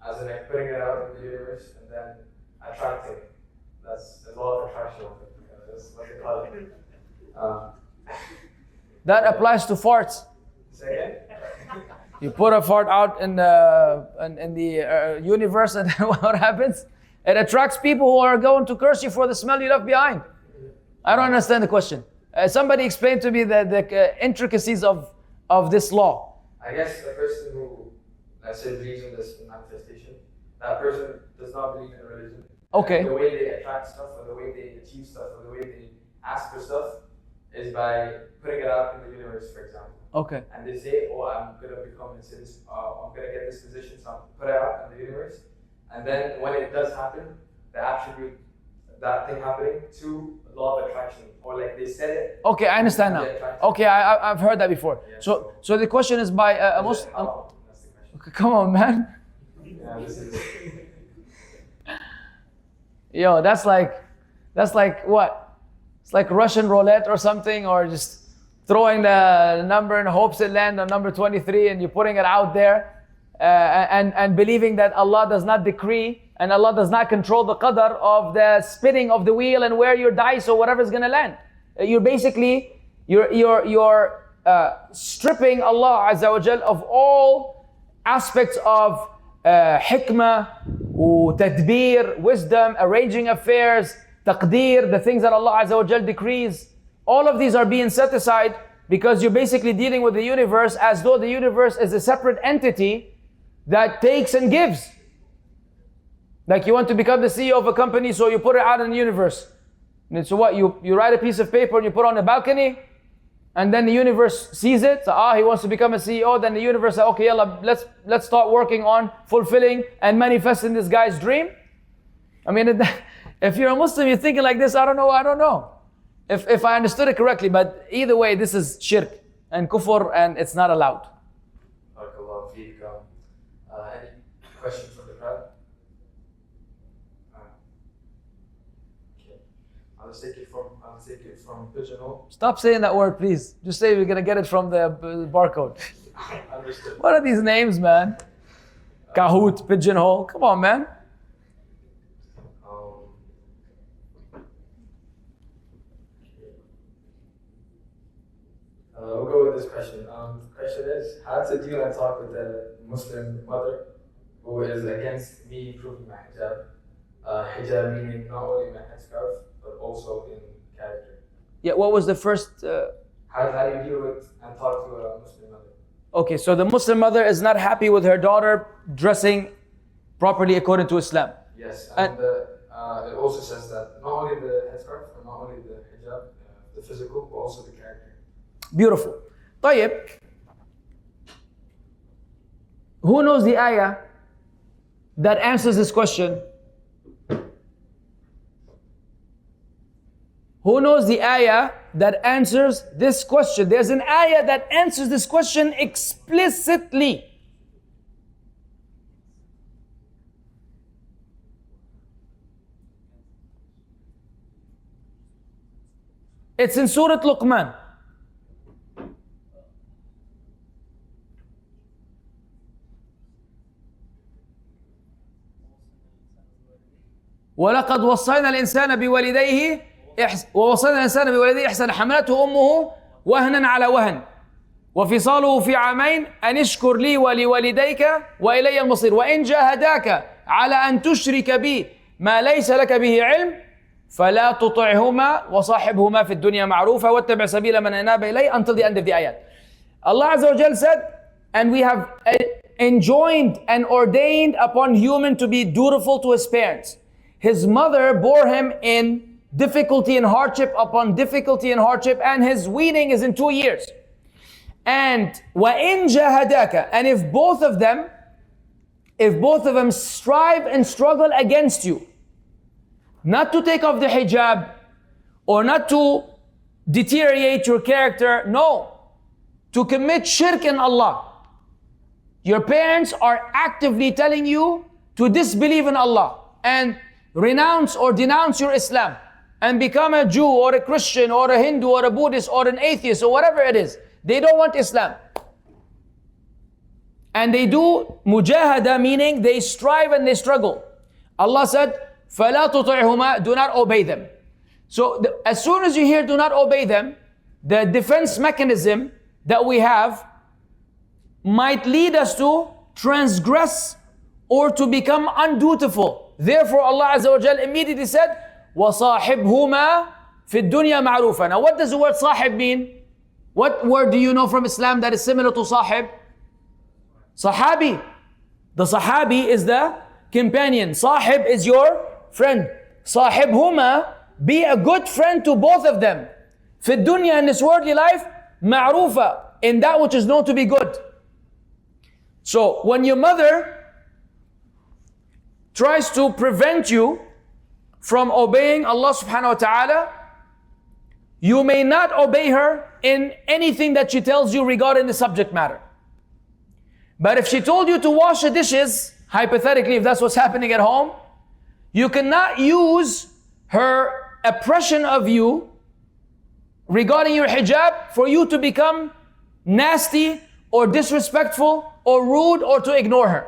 S2: As in like putting it out in the universe and then attracting it. There's a lot of attraction with it. That's what they call it.
S1: That applies to farts.
S2: Say again?
S1: You put a fart out in the universe, and what happens? It attracts people who are going to curse you for the smell you left behind. I don't understand the question. Somebody explain to me the intricacies of this law.
S2: I guess the person who, let's say, believes in this manifestation, that person does not believe in religion.
S1: Okay.
S2: And the way they attract stuff, or the way they achieve stuff, or the way they ask for stuff is by putting it out in the universe, for example.
S1: Okay.
S2: And they say, oh, I'm going to become a citizen, I'm going to get this position, so I'll put it out in the universe. And then when it does happen, they attribute that thing happening to law of attraction, or like they said it.
S1: Okay, I understand now. Okay, I've heard that before.
S2: Yeah,
S1: so the question is by a Muslim.
S2: That's the question.
S1: Okay, come on, man.
S2: Yeah, this is
S1: Yo, that's like what? It's like Russian roulette or something, or just throwing the number in hopes it lands on number 23, and you're putting it out there, and believing that Allah does not decree and Allah does not control the qadar of the spinning of the wheel and where your dice or whatever is going to land. You're basically you're stripping Allah Azza wa Jal of all aspects of hikmah, tadbir, wisdom, arranging affairs, taqdeer, the things that Allah Azza wa Jal decrees. All of these are being set aside because you're basically dealing with the universe as though the universe is a separate entity that takes and gives. Like you want to become the CEO of a company, so you put it out in the universe. And so what? You write a piece of paper and you put it on the balcony, and then the universe sees it. So, he wants to become a CEO. Then the universe says, okay, yalla, let's start working on fulfilling and manifesting this guy's dream. I mean, if you're a Muslim, you're thinking like this. I don't know. If I understood it correctly, but either way, this is shirk and kufr, and it's not allowed.
S2: Barakallahu feek. Any questions from the crowd? Okay. I'll take it from Pigeonhole.
S1: Stop saying that word, please. Just say we're gonna get it from the barcode.
S2: Understood.
S1: What are these names, man? Kahoot, Pigeonhole. Come on, man.
S2: We'll go with this question. The question is, how to deal and talk with a Muslim mother who is against me improving my hijab. Hijab meaning not only my headscarf, but also in character.
S1: Yeah, what was the first?
S2: How do you deal with and talk to a Muslim mother?
S1: Okay, so the Muslim mother is not happy with her daughter dressing properly according to Islam.
S2: Yes, and it also says that not only the headscarf, and not only the hijab, the physical, but also the character.
S1: Beautiful. طيب. Who knows the ayah that answers this question? Who knows the ayah that answers this question? There's an ayah that answers this question explicitly. It's in Surah Luqman. ولقد وصينا الإنسان بوالديه ووصينا الإنسان بوالديه إحسانا حملته أمه وهنا على وهن وفصاله في عامين أن اشكر لي ولوالديك وإلي المصير وإن جاهداك على أن تشرك بي ما ليس لك به علم فلا تطعهما وصاحبهما في الدنيا معروفا واتبع سبيل من أناب إلي until the end of the ayat. Allah Azza wa Jal said, and we have enjoined and ordained upon human to be dutiful to his parents. His mother bore him in difficulty and hardship upon difficulty and hardship, and his weaning is in 2 years. And وَإِن جَاهَدَاكَ, and if both of them strive and struggle against you, not to take off the hijab or not to deteriorate your character, no, to commit shirk in Allah. Your parents are actively telling you to disbelieve in Allah, and renounce or denounce your Islam and become a Jew or a Christian or a Hindu or a Buddhist or an atheist or whatever it is. They don't want Islam. And they do mujahada, meaning they strive and they struggle. Allah said, فَلَا تُطِعْهُمَا, do not obey them. So as soon as you hear do not obey them, the defense mechanism that we have might lead us to transgress or to become undutiful. Therefore Allah Azza wa Jal immediately said, وَصَاحِبْهُمَا فِي الدُّنْيَا مَعْرُوفًا. Now what does the word sahib mean? What word do you know from Islam that is similar to sahib? Sahabi. The sahabi is the companion. Sahib is your friend. Sahibhuma, be a good friend to both of them. Fi dunya, in this worldly life, ma'rufa, in that which is known to be good. So when your mother tries to prevent you from obeying Allah subhanahu wa ta'ala, you may not obey her in anything that she tells you regarding the subject matter. But if she told you to wash the dishes, hypothetically, if that's what's happening at home, you cannot use her oppression of you regarding your hijab for you to become nasty or disrespectful or rude or to ignore her.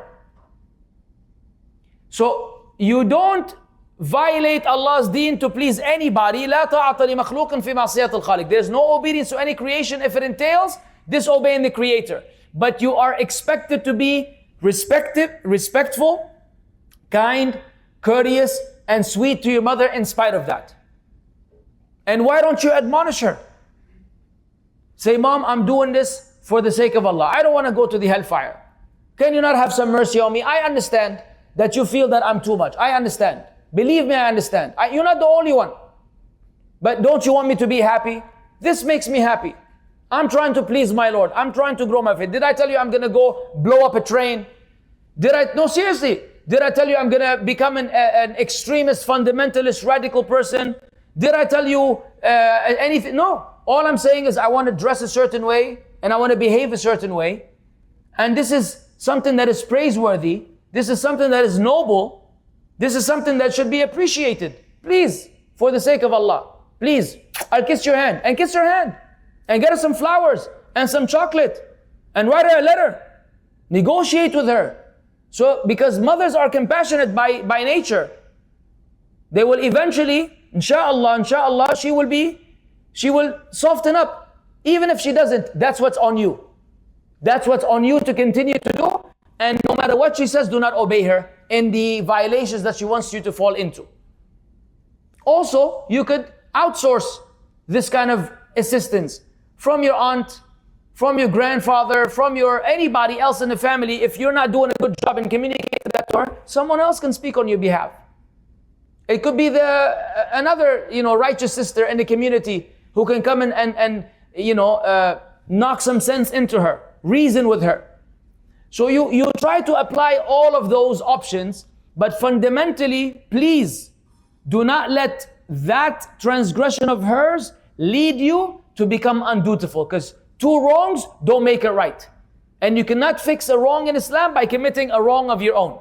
S1: So you don't violate Allah's deen to please anybody. لا طاعة لمخلوق في معصية الخالق. There's no obedience to any creation if it entails disobeying the Creator. But you are expected to be respectful, kind, courteous, and sweet to your mother in spite of that. And why don't you admonish her? Say, Mom, I'm doing this for the sake of Allah. I don't want to go to the hellfire. Can you not have some mercy on me? I understand that you feel that I'm too much. I understand. Believe me, I understand. You're not the only one. But don't you want me to be happy? This makes me happy. I'm trying to please my Lord. I'm trying to grow my faith. Did I tell you I'm going to go blow up a train? No, seriously. Did I tell you I'm going to become an extremist, fundamentalist, radical person? Did I tell you anything? No. All I'm saying is I want to dress a certain way and I want to behave a certain way. And this is something that is praiseworthy. This is something that is noble. This is something that should be appreciated. Please, for the sake of Allah, please, I'll kiss your hand and kiss her hand. And get her some flowers and some chocolate and write her a letter. Negotiate with her. So, because mothers are compassionate by nature, they will eventually, inshallah, she will soften up. Even if she doesn't, that's what's on you. That's what's on you to continue to do. And no matter what she says, do not obey her in the violations that she wants you to fall into. Also, you could outsource this kind of assistance from your aunt, from your grandfather, from anybody else in the family. If you're not doing a good job in communicating that to her, someone else can speak on your behalf. It could be another righteous sister in the community who can come and knock some sense into her, reason with her. So you try to apply all of those options, but fundamentally, please do not let that transgression of hers lead you to become undutiful, because two wrongs don't make it right. And you cannot fix a wrong in Islam by committing a wrong of your own.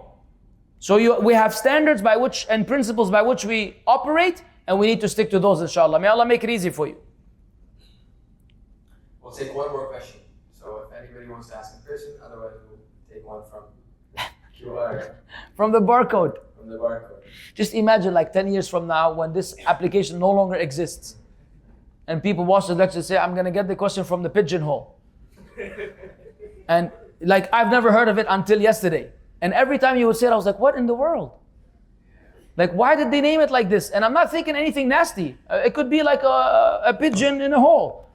S1: So we have standards by which and principles by which we operate, and we need to stick to those, inshallah. May Allah make it easy for you.
S2: We'll take one more question. So if anybody wants to ask in person, otherwise we'll take one from QR.
S1: From the barcode.
S2: From the barcode.
S1: Just imagine like 10 years from now when this application no longer exists. And people watch the lecture and say, I'm going to get the question from the pigeonhole. And like, I've never heard of it until yesterday. And every time you would say it, I was like, what in the world? Like, why did they name it like this? And I'm not thinking anything nasty. It could be like a pigeon in a hole.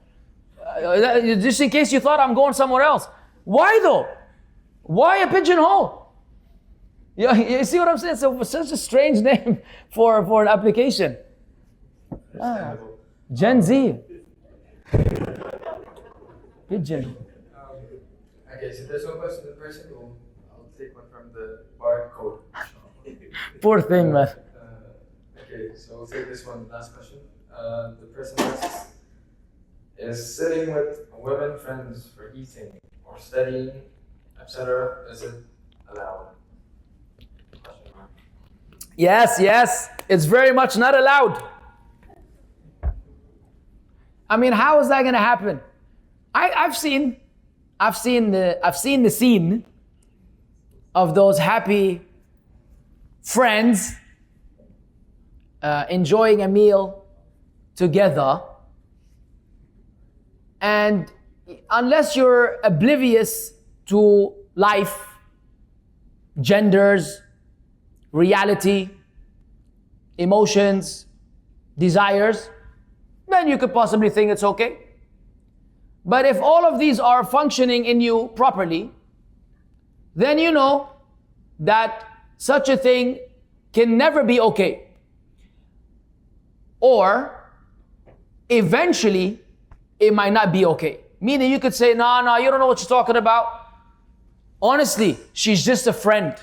S1: Just in case you thought I'm going somewhere else. Why though? Why a pigeonhole? You see what I'm saying? It's such a strange name for an application. Gen Z. Pigeon.
S2: Okay, so there's no question in person. I'll take one from the barcode.
S1: Poor thing, man.
S2: Okay, so we'll take this one, last question. The person asks, is sitting with women friends for eating or studying, etc., is it allowed?
S1: Yes, it's very much not allowed. I mean, how is that going to happen? I've seen the scene of those happy friends enjoying a meal together, and unless you're oblivious to life, genders, reality, emotions, desires, then you could possibly think it's okay. But if all of these are functioning in you properly, then you know that such a thing can never be okay. Or eventually it might not be okay. Meaning you could say, no, you don't know what you're talking about. Honestly, she's just a friend.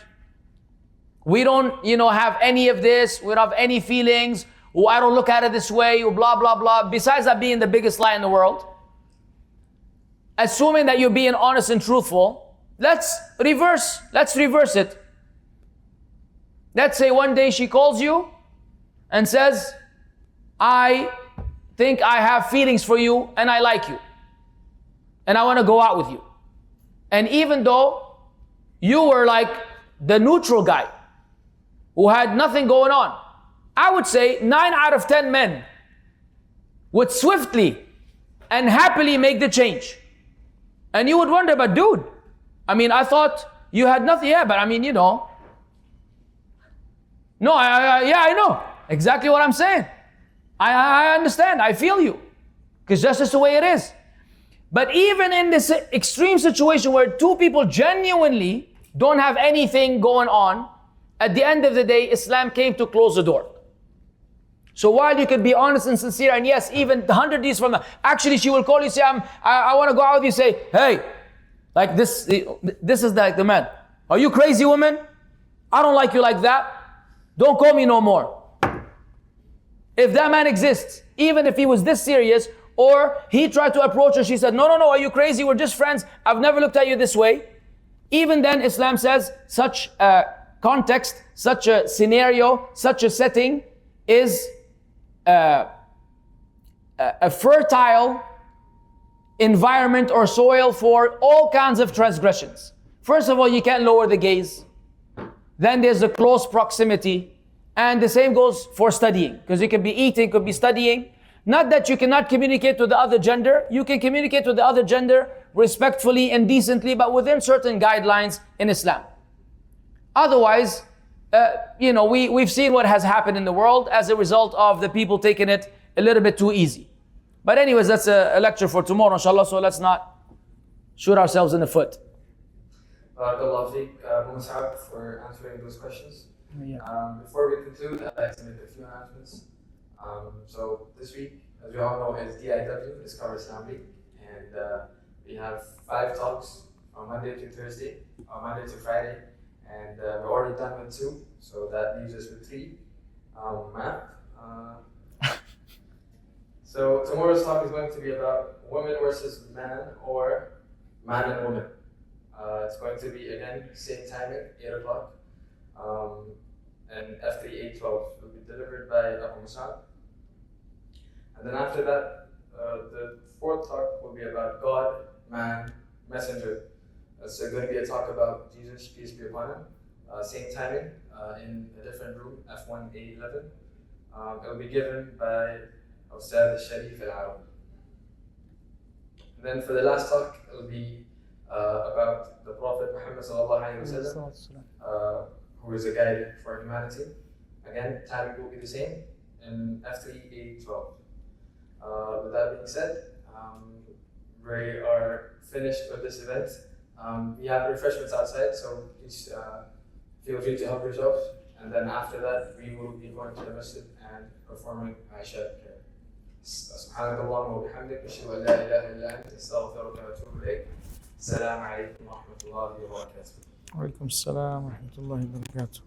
S1: We don't, have any of this. We don't have any feelings. Or I don't look at it this way, or blah, blah, blah. Besides that being the biggest lie in the world. Assuming that you're being honest and truthful, let's reverse it. Let's say one day she calls you and says, I think I have feelings for you and I like you. And I want to go out with you. And even though you were like the neutral guy who had nothing going on, I would say 9 out of 10 men would swiftly and happily make the change. And you would wonder, but dude, I mean, I thought you had nothing. Yeah, but I mean, No, I know exactly what I'm saying. I understand. I feel you. Because that's just the way it is. But even in this extreme situation where two people genuinely don't have anything going on, at the end of the day, Islam came to close the door. So while you could be honest and sincere, and yes, even 100 years from now, actually she will call you, say, I want to go out with you, say, hey, like this is like the man. Are you crazy, woman? I don't like you like that. Don't call me no more. If that man exists, even if he was this serious, or he tried to approach her, she said, no, are you crazy? We're just friends. I've never looked at you this way. Even then, Islam says such a context, such a scenario, such a setting is a fertile environment or soil for all kinds of transgressions. First of all, you can't lower the gaze. Then there's a close proximity. And the same goes for studying. Because you could be eating, could be studying. Not that you cannot communicate with the other gender. You can communicate with the other gender respectfully and decently, but within certain guidelines in Islam. Otherwise, we've seen what has happened in the world as a result of the people taking it a little bit too easy. But anyways, that's a lecture for tomorrow, inshallah, so let's not shoot ourselves in the foot.
S2: Barakallahu feek, Mussab, for answering those questions. Before we conclude, I'd like to make a few announcements. So this week, as we all know, is DIW, Discover Islam League, and we have 5 talks on Monday to Thursday, on Monday to Friday, and we're already done with 2, so that leaves us with 3. Math. So tomorrow's talk is going to be about women versus man, or man and woman. It's going to be, again, same timing, 8 o'clock. And F3 812 will be delivered by Abu Mussab. And then after that, the 4th talk will be about God, man, messenger. It's going to be a talk about Jesus, peace be upon him. Same timing, in a different room, F1 811. It will be given by Ustad Sharif al-Arab. And then for the last talk, it will be about the Prophet Muhammad sallallahu alaihi wasallam, who is a guide for humanity. Again, timing will be the same in F3 812. With that being said, we are finished with this event. We have refreshments outside, so please feel free to help yourself. And then after that, we will be going to the masjid and performing Aisha prayer. سبحانك اللهم وبحمدك أشهد أن لا إله إلا أنت أستغفرك وأتوب إليك. السلام عليكم ورحمة الله وبركاته.
S1: وعليكم السلام ورحمة الله وبركاته.